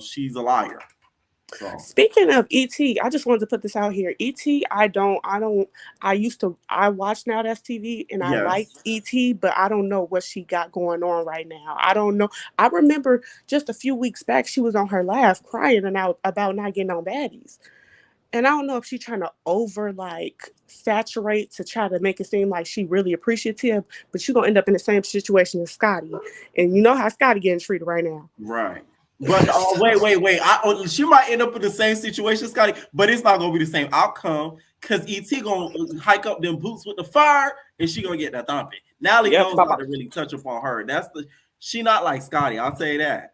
she's a liar. So. Speaking of ET, I just wanted to put this out here. ET, I watched Now That's TV and I liked ET, but I don't know what she got going on right now. I don't know. I remember just a few weeks back, she was on her live crying about not getting on Baddies. And I don't know if she's trying to saturate to try to make it seem like she really appreciative, but you're gonna end up in the same situation as Scotty. And you know how Scotty getting treated right now. Right. But wait. She might end up in the same situation, Scotty, but it's not gonna be the same outcome because ET gonna hike up them boots with the fire and she gonna get that thumping. Nally knows not to really touch upon her. She not like Scotty, I'll say that.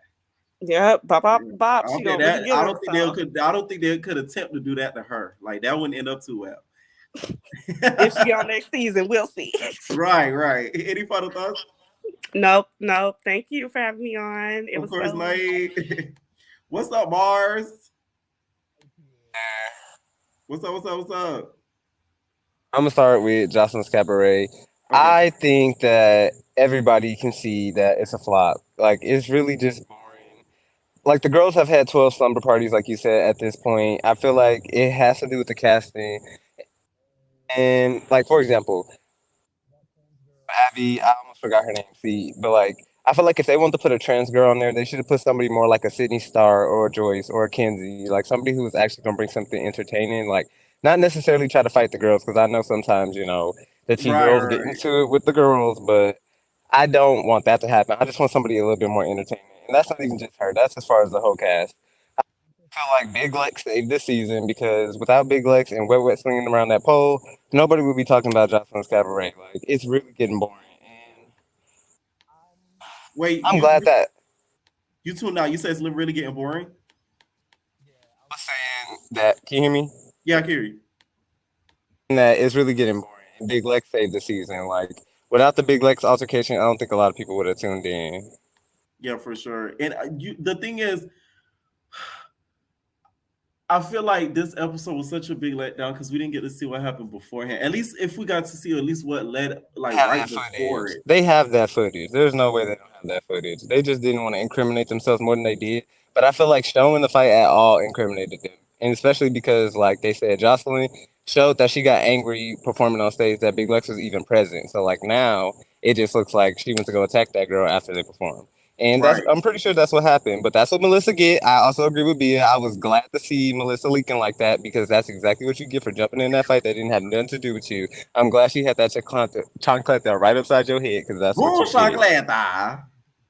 Yep, bop. I don't think they could attempt to do that to her. Like that wouldn't end up too well. If she on next season, we'll see. Right. Any final thoughts? Nope. Thank you for having me on. It was course, Nate. What's up, Mars? What's up? I'm gonna start with Joseline's Cabaret. Okay. I think that everybody can see that it's a flop. Like it's really just boring. Like the girls have had 12 slumber parties, like you said, at this point. I feel like it has to do with the casting. And like, for example, Abby, I almost forgot her name. See, but like, I feel like if they want to put a trans girl on there, they should have put somebody more like a Sydney Star or a Joyce or a Kenzie, like somebody who was actually gonna bring something entertaining. Like, not necessarily try to fight the girls, because I know sometimes the teen girls get into it with the girls, but I don't want that to happen. I just want somebody a little bit more entertaining, and that's not even just her. That's as far as the whole cast. I feel like Big Lex saved this season because without Big Lex and Wet swinging around that pole, nobody would be talking about Joseline's Cabaret. Like it's really getting boring. And wait, I'm glad that you tuned out. You said it's really getting boring. I was saying that. Can you hear me? Yeah, I can hear you. And that it's really getting boring. And Big Lex saved the season. Like without the Big Lex altercation, I don't think a lot of people would have tuned in. Yeah, for sure. And the thing is, I feel like this episode was such a big letdown because we didn't get to see what happened beforehand. At least if we got to see at least what led right before it. They have that footage. There's no way they don't have that footage. They just didn't want to incriminate themselves more than they did. But I feel like showing the fight at all incriminated them. And especially because, like they said, Joseline showed that she got angry performing on stage that Big Lex was even present. So like now it just looks like she went to go attack that girl after they performed. And I'm pretty sure that's what happened. But that's what Melissa get. I also agree with Bia. I was glad to see Melissa leaking like that because that's exactly what you get for jumping in that fight that didn't have nothing to do with you. I'm glad she had that chancleta right upside your head because that's what you did.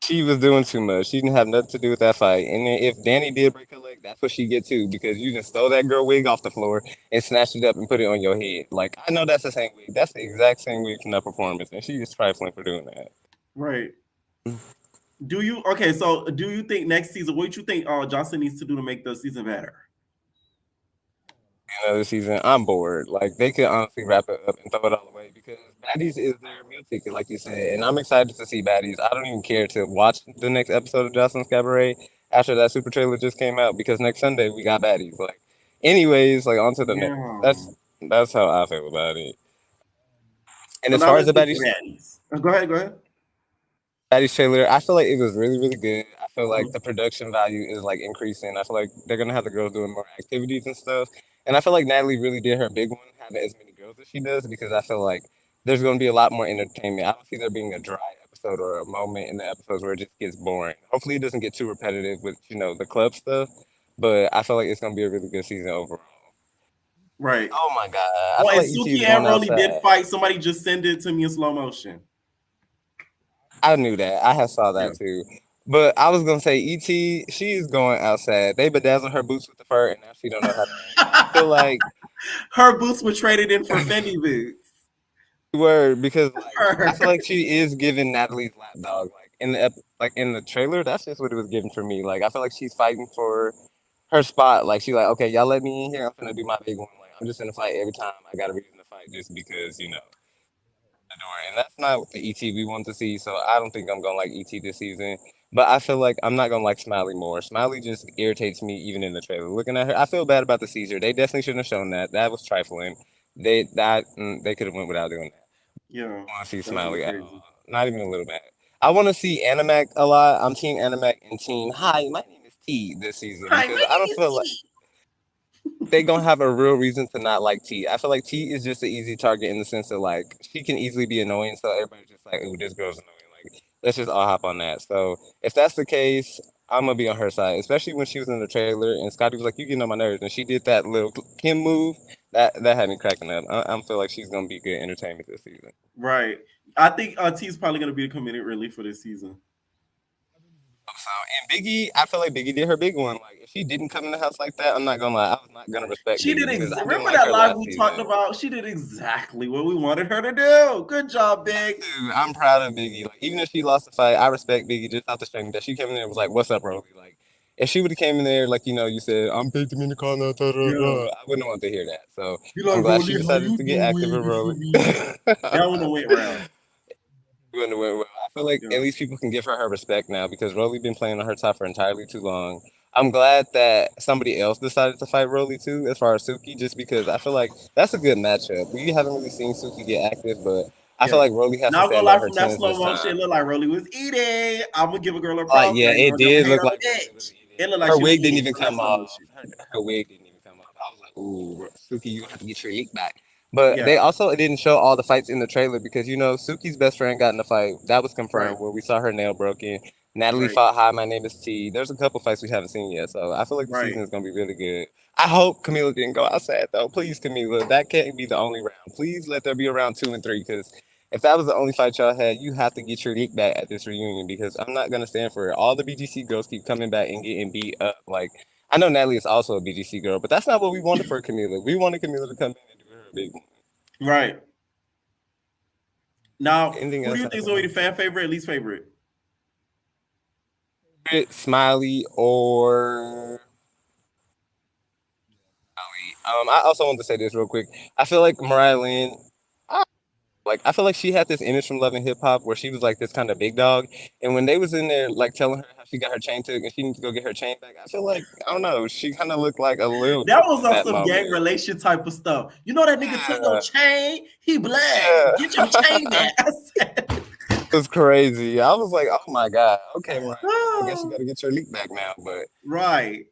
She was doing too much. She didn't have nothing to do with that fight. And then if Danny did break her leg, that's what she get too because you just stole that girl wig off the floor and snatched it up and put it on your head. Like, I know that's the same wig. That's the exact same wig from that performance. And she is trifling for doing that. Right. Do you think next season, what do you think Joseline needs to do to make the season better? Another season, I'm bored. Like they could honestly wrap it up and throw it all away because Baddies is their meal ticket, like you said, and I'm excited to see Baddies. I don't even care to watch the next episode of Joseline's Cabaret after that super trailer just came out because next Sunday we got Baddies. Like, anyways, like on to the next. That's how I feel about it. And as far as the Baddies, go ahead. Baddies trailer, I feel like it was really, really good. I feel like the production value is like increasing. I feel like they're gonna have the girls doing more activities and stuff. And I feel like Natalie really did her big one, having as many girls as she does, because I feel like there's gonna be a lot more entertainment. I don't see there being a dry episode or a moment in the episodes where it just gets boring. Hopefully it doesn't get too repetitive with, the club stuff. But I feel like it's gonna be a really good season overall. Right. Oh my God. And Suki and Rolly did fight. Somebody just send it to me in slow motion. I knew that. I had saw that too. But I was gonna say E.T. She is going outside. They bedazzled her boots with the fur, and now she don't know how to. I feel like her boots were traded in for Fendi boots. Word, because I feel like she is giving Natalie's lapdog. Like in the trailer, that's just what it was given for me. Like I feel like she's fighting for her spot. Like she's like, okay, y'all let me in here. I'm gonna do my big one. Like I'm just in a fight every time I got a reason to fight just because, and that's not the ET we want to see. So I don't think I'm gonna like ET this season. But I feel like I'm not gonna like Smiley more. Smiley just irritates me even in the trailer. Looking at her, I feel bad about the seizure. They definitely shouldn't have shown that. That was trifling. They could have went without doing that. Yeah, I want to see that would be Smiley at crazy. all. Not even a little bit. I want to see Animac a lot. I'm Team Animac and Team Hi, my name is T this season Hi, my because I don't name is feel like T. they gonna have a real reason to not like T. I feel like T is just an easy target in the sense that like she can easily be annoying, so everybody's just like, "Ooh, this girl's annoying." Like, let's just all hop on that. So if that's the case, I'm gonna be on her side, especially when she was in the trailer and Scotty was like, "You getting on my nerves," and she did that little Kim move. That had me cracking up. I feel like she's gonna be good entertainment this season. Right. I think T is probably gonna be the comedic relief for this season. So and Biggie, I feel like Biggie did her big one. Like if she didn't come in the house like that, I'm not gonna lie, I was not gonna respect She Biggie did. because I didn't Remember like that her live last we season. talked about? She did exactly what we wanted her to do. Good job, Big. Dude, I'm proud of Biggie. Like even if she lost the fight, I respect Biggie just off the strength that she came in there and was like, "What's up, Roly?" Like if she would have came in there like you said, "I'm big to me in the corner," Yeah. I wouldn't want to hear that. So Be I'm like, glad she Rolly, how decided you to get active doing? with You feel Roly. me? That one went round. Wouldn't have went well. I feel like Yeah. at least people can give her respect now because Roly been playing on her top for entirely too long. I'm glad that somebody else decided to fight Roly too, as far as Suki, just because I feel like that's a good matchup. We haven't really seen Suki get active, but I feel Yeah. like Roly has to Not gonna stand lie, on her from that 10s slow this motion, time. it looked like Rolly was eating. I'm gonna give a girl a props. Yeah, I ain't it gonna never did hate look on like the Roly was bitch. eating. It looked like Her she was wig didn't eating even from that come slow off. motion. Her wig didn't even come off. I was like, ooh, Suki, you have to get your leak back. But Yeah. they also didn't show all the fights in the trailer because Suki's best friend got in a fight that was confirmed Right. where we saw her nail broken. Natalie Right. fought Hi, my name is T. There's a couple fights we haven't seen yet, so I feel like the Right. season is gonna be really good. I hope Camila didn't go outside though. Please, Camila, that can't be the only round. Please let there be a round 2 and 3 because if that was the only fight y'all had, you have to get your leak back at this reunion because I'm not gonna stand for it. All the BGC girls keep coming back and getting beat up. Like I know Natalie is also a BGC girl, but that's not what we wanted for Camila. We wanted Camila to come in and do her big one. Right. Now, Anything who do else? you think is gonna be the fan favorite, least favorite? Smiley or I also want to say this real quick. I feel like Mariah Lynn, I feel like she had this image from Love and Hip Hop where she was like this kind of big dog, and when they was in there like telling her how she got her chain took and she needs to go get her chain back, I feel like I don't know, she kind of looked like a little That bitch was in on that some gang moment. relation type of stuff. You know that nigga took your chain? He black. Yeah. Get your chain back. I said. It was crazy. I was like, oh my god, okay, Mariah, I guess you got to get your leak back now. But Right.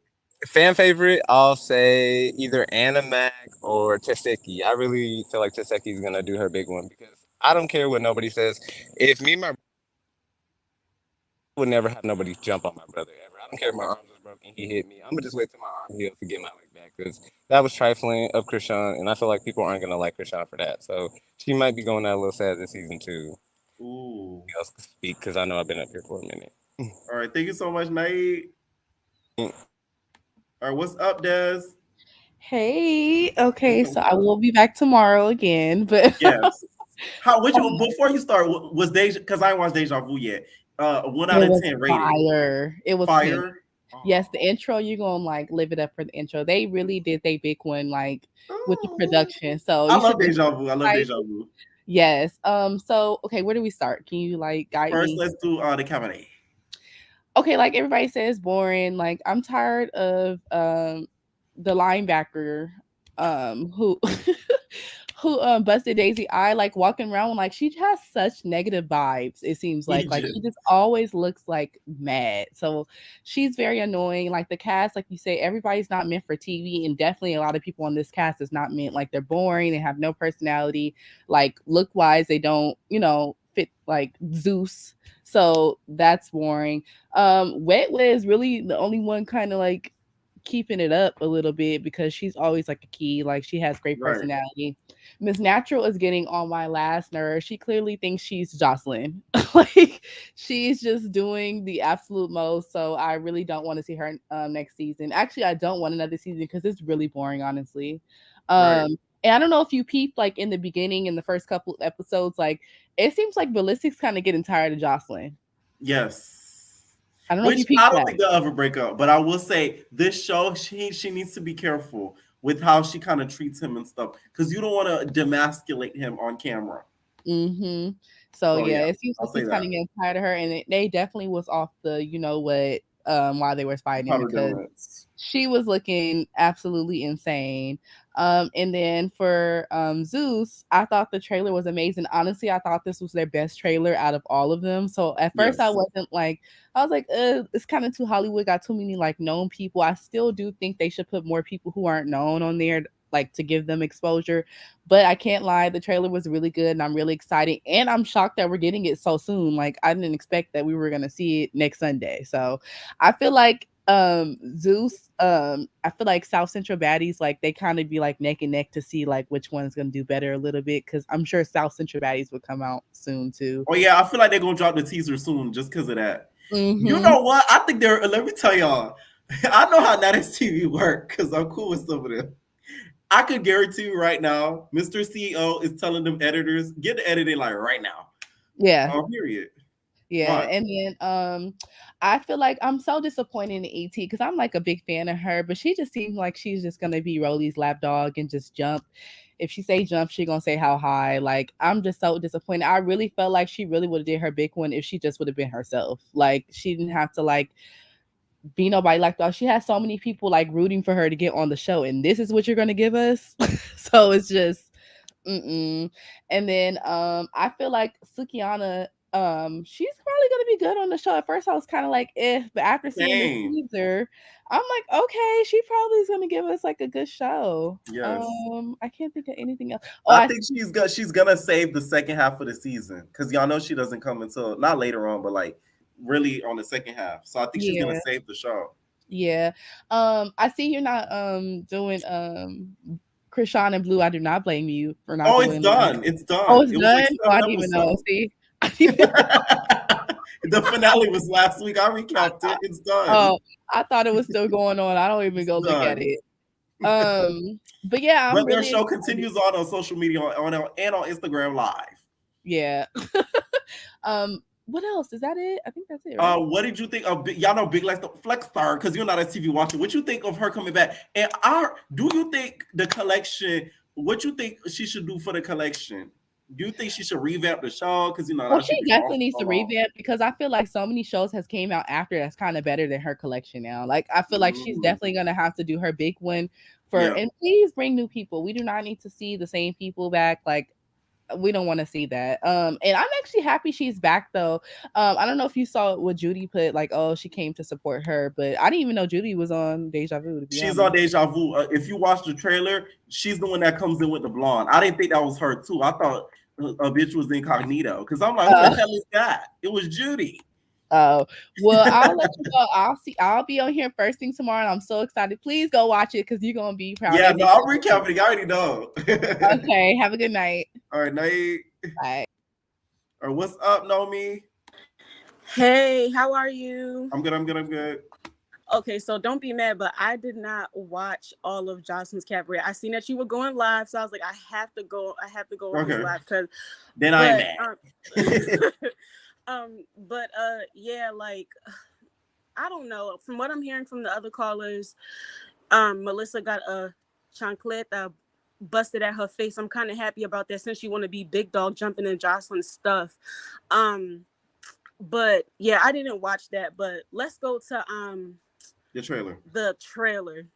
fan favorite, I'll say either Anna Mac or Teseki. I really feel like Teseki's gonna do her big one because I don't care what nobody says. If me and my would never have nobody jump on my brother ever. I don't care if my arms was broken, he hit me. I'm gonna just wait till my arm heals to get my leg back because that was trifling of Krishan, and I feel like people aren't gonna like Krishan for that. So she might be going out a little sad this season too. Ooh. Else to speak because I know I've been up here for a minute. All right. Thank you so much, Nate. All right. What's up, Des? Hey. Okay. So I will be back tomorrow again, but yes. Before you start, was Deja? Because I ain't watched Deja Vu yet. 1 out of 10 rating. Fire. It was fire. 10. Yes, the intro, you're gonna like live it up for the intro. They really did their big one, like with the production. So I love Deja Vu. I love Deja Vu. Yes. So okay, where do we start? Can you like guide me? First, let's do the Cabaret. Okay, like everybody says, boring. Like I'm tired of the linebacker who who busted Daisy eye, like walking around like she has such negative vibes. It seems like she just always looks like mad. So she's very annoying. Like the cast, like you say, everybody's not meant for TV, and definitely a lot of people on this cast is not meant. Like they're boring. They have no personality. Like look wise, they don't fit like Zeus. So that's boring. Wet is really the only one kind of like keeping it up a little bit because she's always like a key. Like she has great personality. Miss Natural is getting on my last nerve. She clearly thinks she's Joseline. Like she's just doing the absolute most. So I really don't want to see her next season. Actually, I don't want another season because it's really boring, honestly. And I don't know if you peeped like in the beginning in the first couple of episodes, like it seems like Ballistic's kind of getting tired of Joseline. Yes. I don't know Which if you I don't think they'll ever break up, but I will say this show, she needs to be careful with how she kind of treats him and stuff, because you don't want to demasculate him on camera. Mm-hmm. So yeah, it seems like he's kind of getting tired of her, and they definitely was off the, you know what, while they were fighting, because she was looking absolutely insane. And then for Zeus, I thought the trailer was amazing. Honestly, I thought this was their best trailer out of all of them. So at first I was like, it's kind of too Hollywood, got too many like known people. I still do think they should put more people who aren't known on there, like to give them exposure. But I can't lie, the trailer was really good and I'm really excited. And I'm shocked that we're getting it so soon. Like I didn't expect that we were gonna see it next Sunday. So I feel like Zeus, I feel like South Central Baddies, like they kind of be like neck and neck to see like which one's gonna do better a little bit, because I'm sure South Central Baddies will come out soon too. Oh yeah, I feel like they're gonna drop the teaser soon just because of that. You know what? I think let me tell y'all, I know how Natives TV work because I'm cool with some of them. I could guarantee you right now, Mr. CEO is telling them editors, get the editing like right now. Yeah. Period. Yeah. What? And then I feel like I'm so disappointed in ET because I'm like a big fan of her, but she just seems like she's just gonna be Rolly's lapdog and just jump. If she say jump, she gonna say how high. Like I'm just so disappointed. I really felt like she really would have did her big one if she just would have been herself. Like she didn't have to like be nobody like that. She has so many people like rooting for her to get on the show, and this is what you're gonna give us. So it's just and then I feel like Sukiana, she's probably gonna be good on the show. At first I was kind of like but after seeing the teaser, I'm like, okay, she probably is gonna give us like a good show. Yes. I can't think of anything else. I think she's gonna save the second half of the season, because y'all know she doesn't come until not later on, but like really on the second half. So I think she's gonna save the show. Yeah. I see you're not doing Krishan and Blue. I do not blame you for not doing it's done. It's done. Oh, it's done? Oh, I didn't even know. See? The finale was last week. I recapped it. It's done. Oh, I thought it was still going on. I don't even go look at it. But yeah, but their show continues on social media and on Instagram Live. Yeah. What else? Is that it? I think that's it. Right? What did you think of y'all know Big Flex Star? Because you're not a TV watcher. What you think of her coming back? And do you think the collection? What you think she should do for the collection? Do you think she should revamp the show? Because she definitely needs to revamp, because I feel like so many shows has came out after that's kind of better than her collection now. Like I feel like she's definitely gonna have to do her big one and please bring new people. We do not need to see the same people back. Like we don't want to see that. And I'm actually happy she's back though. I don't know if you saw what Judy put, like, oh, she came to support her, but I didn't even know Judy was on Deja Vu. She's on Deja Vu. If you watch the trailer, she's the one that comes in with the blonde. I didn't think that was her too. I thought a bitch was incognito, because I'm like, who the hell is that? It was Judy. Oh, well, I'll let you know. I'll be on here first thing tomorrow, and I'm so excited. Please go watch it, because you're gonna be proud. Yeah, no, I'm recapping. I already know. Okay, have a good night. All right, night. Bye. All right, what's up, Nomi? Hey, how are you? I'm good. Okay, so don't be mad, but I did not watch all of Joseline's Cabaret. I seen that you were going live, so I was like, I have to go on this live, because then I'm mad. Yeah, like I don't know. From what I'm hearing from the other callers, Melissa got a chancleta busted at her face. I'm kind of happy about that, since you want to be big dog jumping in Joseline's stuff. But yeah, I didn't watch that. But let's go to the trailer.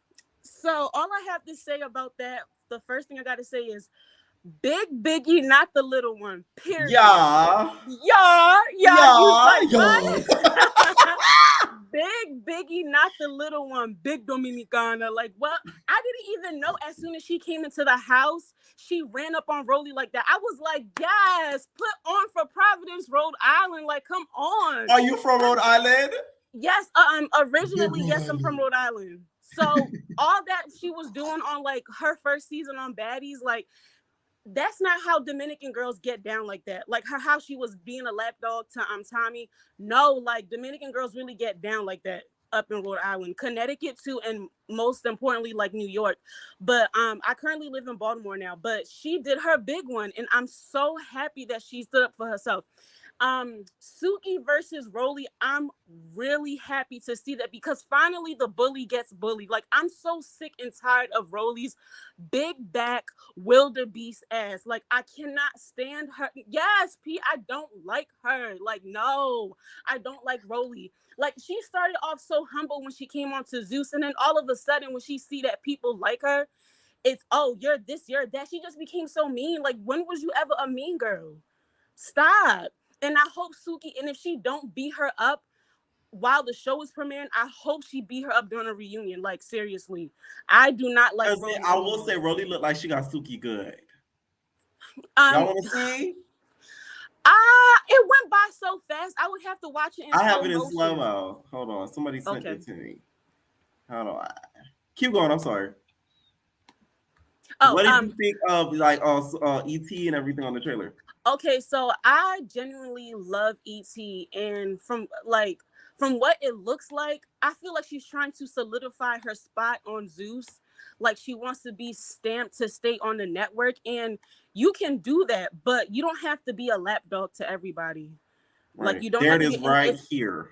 So all I have to say about that, the first thing I got to say is Big Biggie, not the little one. Period. Yeah. Big Biggie, not the little one. Big Dominicana. Like, well, I didn't even know. As soon as she came into the house, she ran up on Rolly like that. I was like, yes, put on for Providence, Rhode Island. Like, come on. Are you from Rhode Island? Yes. Originally, yes, I'm from Rhode Island. So all that she was doing on like her first season on Baddies, like, that's not how Dominican girls get down like that. Like how she was being a lapdog to Tommy. No, like Dominican girls really get down like that up in Rhode Island, Connecticut too, and most importantly, like New York. But I currently live in Baltimore now. But she did her big one, and I'm so happy that she stood up for herself. Suki versus Rolly, I'm really happy to see that because finally the bully gets bullied. Like, I'm so sick and tired of Rolly's big back wildebeest ass. Like, I cannot stand her. Yes, P, I don't like her. Like, no, I don't like Rolly. Like, she started off so humble when she came on to Zeus, and then all of a sudden when she see that people like her, it's, oh, you're this, you're that. She just became so mean. Like, when was you ever a mean girl? Stop. And I hope Suki, and if she don't beat her up while the show is premiering, I hope she beat her up during a reunion. Like, seriously, I do not like Rolly. I will say Rolly looked like she got Suki good. Y'all want to see? It went by so fast. I would have to watch it in slow motion. I have it in slow-mo. Hold on. Somebody sent it to me. Hold on. Keep going. I'm sorry. What did you think of like E.T. and everything on the trailer? Okay, so I genuinely love E.T. and from what it looks like, I feel like she's trying to solidify her spot on Zeus. Like, she wants to be stamped to stay on the network, and you can do that, but you don't have to be a lapdog to everybody. Right. Like, you don't there have it to is right here.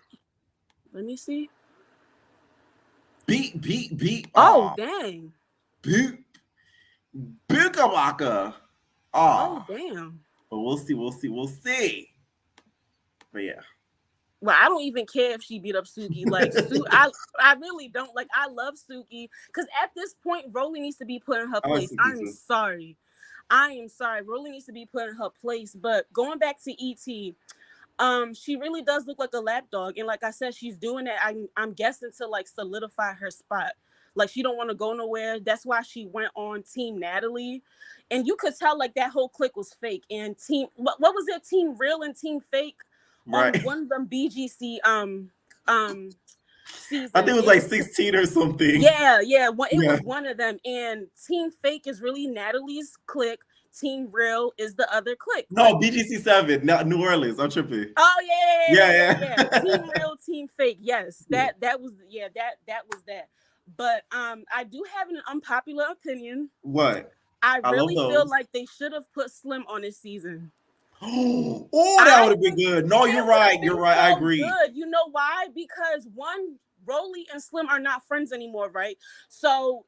Let me see. Beat. Oh, dang. Beat. Bickamaka. Oh, damn. But we'll see. But yeah. Well, I don't even care if she beat up Suki. Like, I really don't. Like, I love Suki. Because at this point, Rolly needs to be put in her place. I'm sorry. Rolly needs to be put in her place. But going back to E.T., she really does look like a lapdog. And like I said, she's doing that, I'm guessing, to like solidify her spot. Like, she don't want to go nowhere. That's why she went on Team Natalie. And you could tell like that whole clique was fake. And what was it? Team Real and Team Fake? Right. On one of them BGC seasons. I think it was like 16 or something. Yeah. It was one of them. And Team Fake is really Natalie's clique. Team Real is the other clique. No, BGC 7, not New Orleans. I'm tripping. Oh yeah. Team Real, Team Fake. Yes, that was that. But I do have an unpopular opinion. What? I really feel like they should have put Slim on this season. Oh, that would have been good. No, you're right. I agree. Good. You know why? Because one, Rolly and Slim are not friends anymore, right? So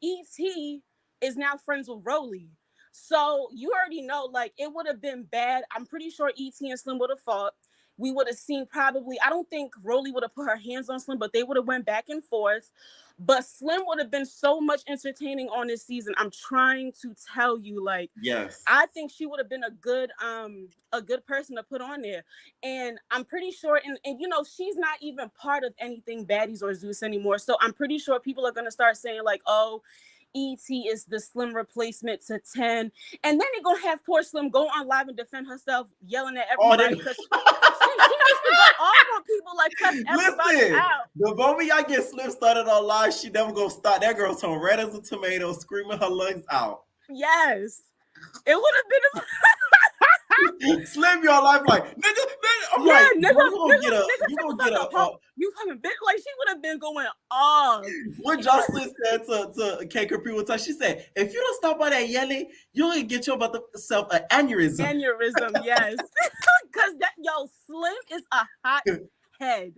E.T. is now friends with Rolly. So you already know, like, it would have been bad. I'm pretty sure E.T. and Slim would have fought. We would have seen probably, I don't think Rolly would have put her hands on Slim, but they would have went back and forth. But Slim would have been so much entertaining on this season. I'm trying to tell you, like, yes, I think she would have been a good person to put on there. And I'm pretty sure, and you know, she's not even part of anything Baddies or Zeus anymore. So I'm pretty sure people are gonna start saying like, oh, E.T. is the Slim replacement to 10. And then they're gonna have poor Slim go on live and defend herself, yelling at everybody because she needs to go off on people, like, cuss everybody out. The moment y'all get Slim started on live, she never gonna stop. That girl's turn red as a tomato, screaming her lungs out. Yes. It would have been Slim your life like nigga. I'm like, you gonna get a you fucking bitch. Like, she would have been going off. What Joseline said to K Capri one time, she said, if you don't stop by that yelling, you're gonna get yourself an aneurysm. Aneurysm, yes. Because Slim is a hot head.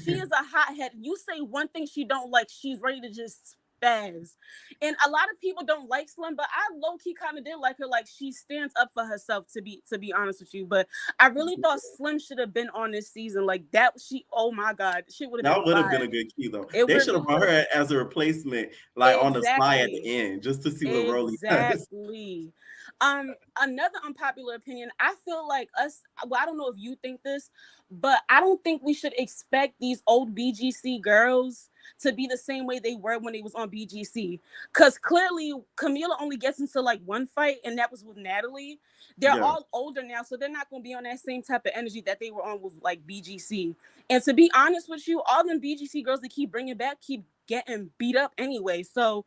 She is a hot head. You say one thing she don't like, she's ready to just spaz. And a lot of people don't like Slim, but I low-key kind of did like her. Like, she stands up for herself, to be honest with you. But I really thought Slim should have been on this season. Like, oh my God, she would have been a good key though. They should have brought her as a replacement, like on the fly at the end, just to see what Rolly does. Exactly. Another unpopular opinion, I feel like I don't know if you think this, but I don't think we should expect these old BGC girls to be the same way they were when they was on BGC. Because clearly Camila only gets into like one fight, and that was with Natalie. They're all older now, so they're not going to be on that same type of energy that they were on with like BGC. And to be honest with you, all them BGC girls they keep bringing back keep getting beat up anyway. So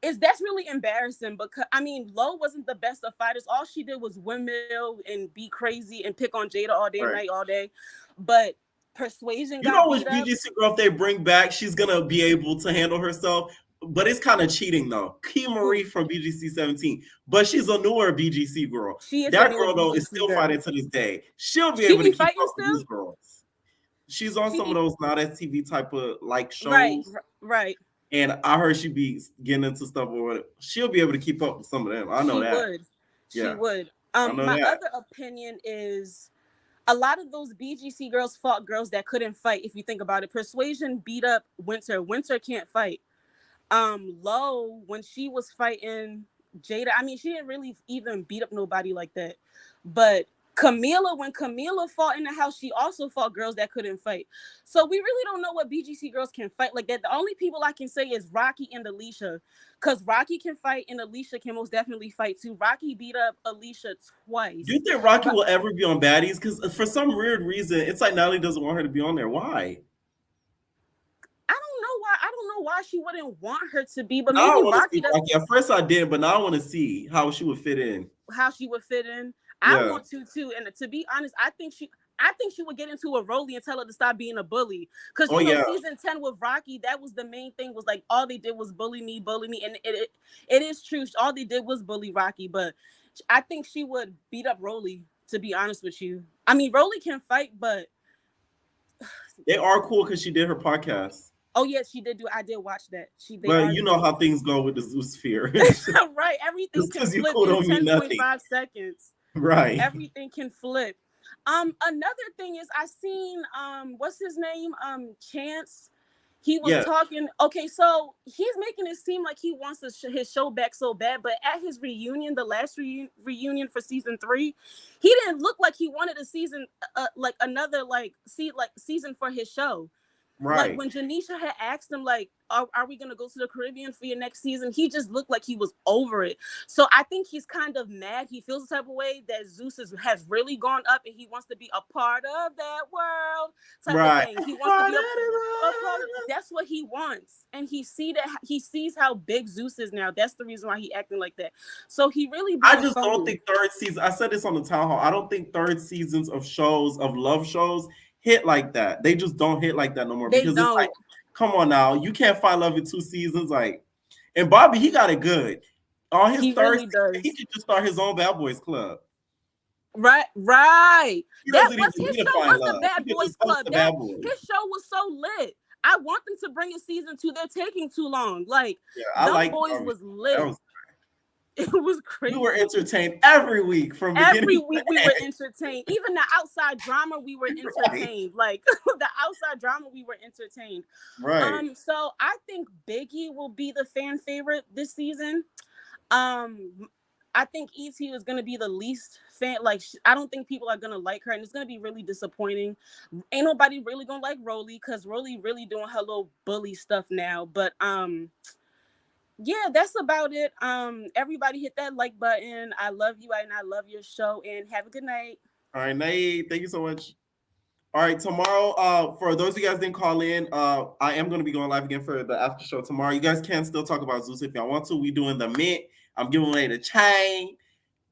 that's really embarrassing, because I mean, Lo wasn't the best of fighters. All she did was windmill and be crazy and pick on Jada all day, night, all day. But Persuasion, you know which BGC girl if they bring back, she's gonna be able to handle herself. but it's kind of cheating though. Key Marie from BGC 17, but she's a newer BGC girl. She is that a newer girl though BGC is still girl. fighting to this day. She'll be She able be to keep fighting up still? with these girls. She's on some of those not as TV type of like shows. Right. And I heard she be getting into stuff or whatever. She'll be able to keep up with some of them. I know that. She would. My other opinion is a lot of those BGC girls fought girls that couldn't fight. If you think about it, Persuasion beat up Winter. Winter can't fight. Low, when she was fighting Jada, I mean, she didn't really even beat up nobody like that. But Camila, when Camila fought in the house, she also fought girls that couldn't fight. So we really don't know what BGC girls can fight like that. The only people I can say is Rocky and Alicia, because Rocky can fight and Alicia can most definitely fight too. Rocky beat up Alicia twice. Do you think Rocky will ever be on Baddies? Because for some weird reason, it's like Natalie doesn't want her to be on there. Why? I don't know why she wouldn't want her to be, but maybe Rocky does. At first I did, but now I want to see how she would fit in. I want to too, and to be honest, I think she would get into a Rolly and tell her to stop being a bully. Because season 10 with Rocky, that was the main thing. Was like all they did was bully me, and it is true. All they did was bully Rocky, but I think she would beat up Rolly. To be honest with you, I mean, Rolly can fight, but they are cool because she did her podcast. Oh yes, she did do. I did watch that. But you know how things go with the Zoosphere, right? Everything can flip in 10.5 seconds. Right. Everything can flip. Another thing is I seen what's his name? Chance. He was talking. Okay, so he's making it seem like he wants his show back so bad, but at his reunion, the last reunion for season 3, he didn't look like he wanted a season, like another season for his show. Right. Like when Janisha had asked him, like, are we going to go to the Caribbean for your next season? He just looked like he was over it. So I think he's kind of mad. He feels the type of way that Zeus has really gone up and he wants to be a part of that world type of thing. He wants to be a part of that's what he wants. And he sees how big Zeus is now. That's the reason why he acting like that. So he really I just don't think third season, I said this on the town hall, I don't think third seasons of love shows hit like that. They just don't hit like that no more. Because it's like, come on now, you can't find love in 2 seasons. Like, and Bobby, he got it good. On his third season, he could just start his own Bad Boys Club. Right. His show was the Bad Boys Club. His show was so lit. I want them to bring a season 2. They're taking too long. Like, Boys was lit. It was crazy. We were entertained every week from every week. We were entertained. Even the outside drama, we were entertained. Like the outside drama, we were entertained. Right. So I think Biggie will be the fan favorite this season. I think ET is going to be the least fan. Like I don't think people are going to like her, and it's going to be really disappointing. Ain't nobody really going to like Rolly because Rolly really doing her little bully stuff now. But yeah, that's about it. Everybody hit that like button. I love you and I love your show and have a good night. All right, Nate, thank you so much. All right, tomorrow, for those of you guys didn't call in, I am going to be going live again for the after show tomorrow. You guys can still talk about Zeus if y'all want to. We doing the mint. I'm giving away the chain.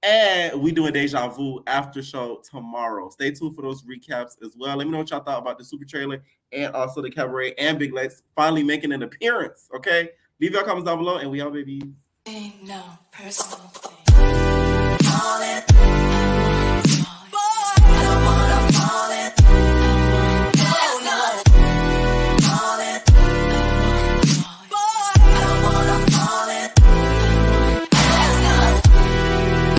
And we doing Deja Vu after show tomorrow. Stay tuned for those recaps as well. Let me know what y'all thought about the super trailer and also the Cabaret and Big Lex finally making an appearance, okay? Leave your comments down below, and we out, babies. Ain't no personal thing.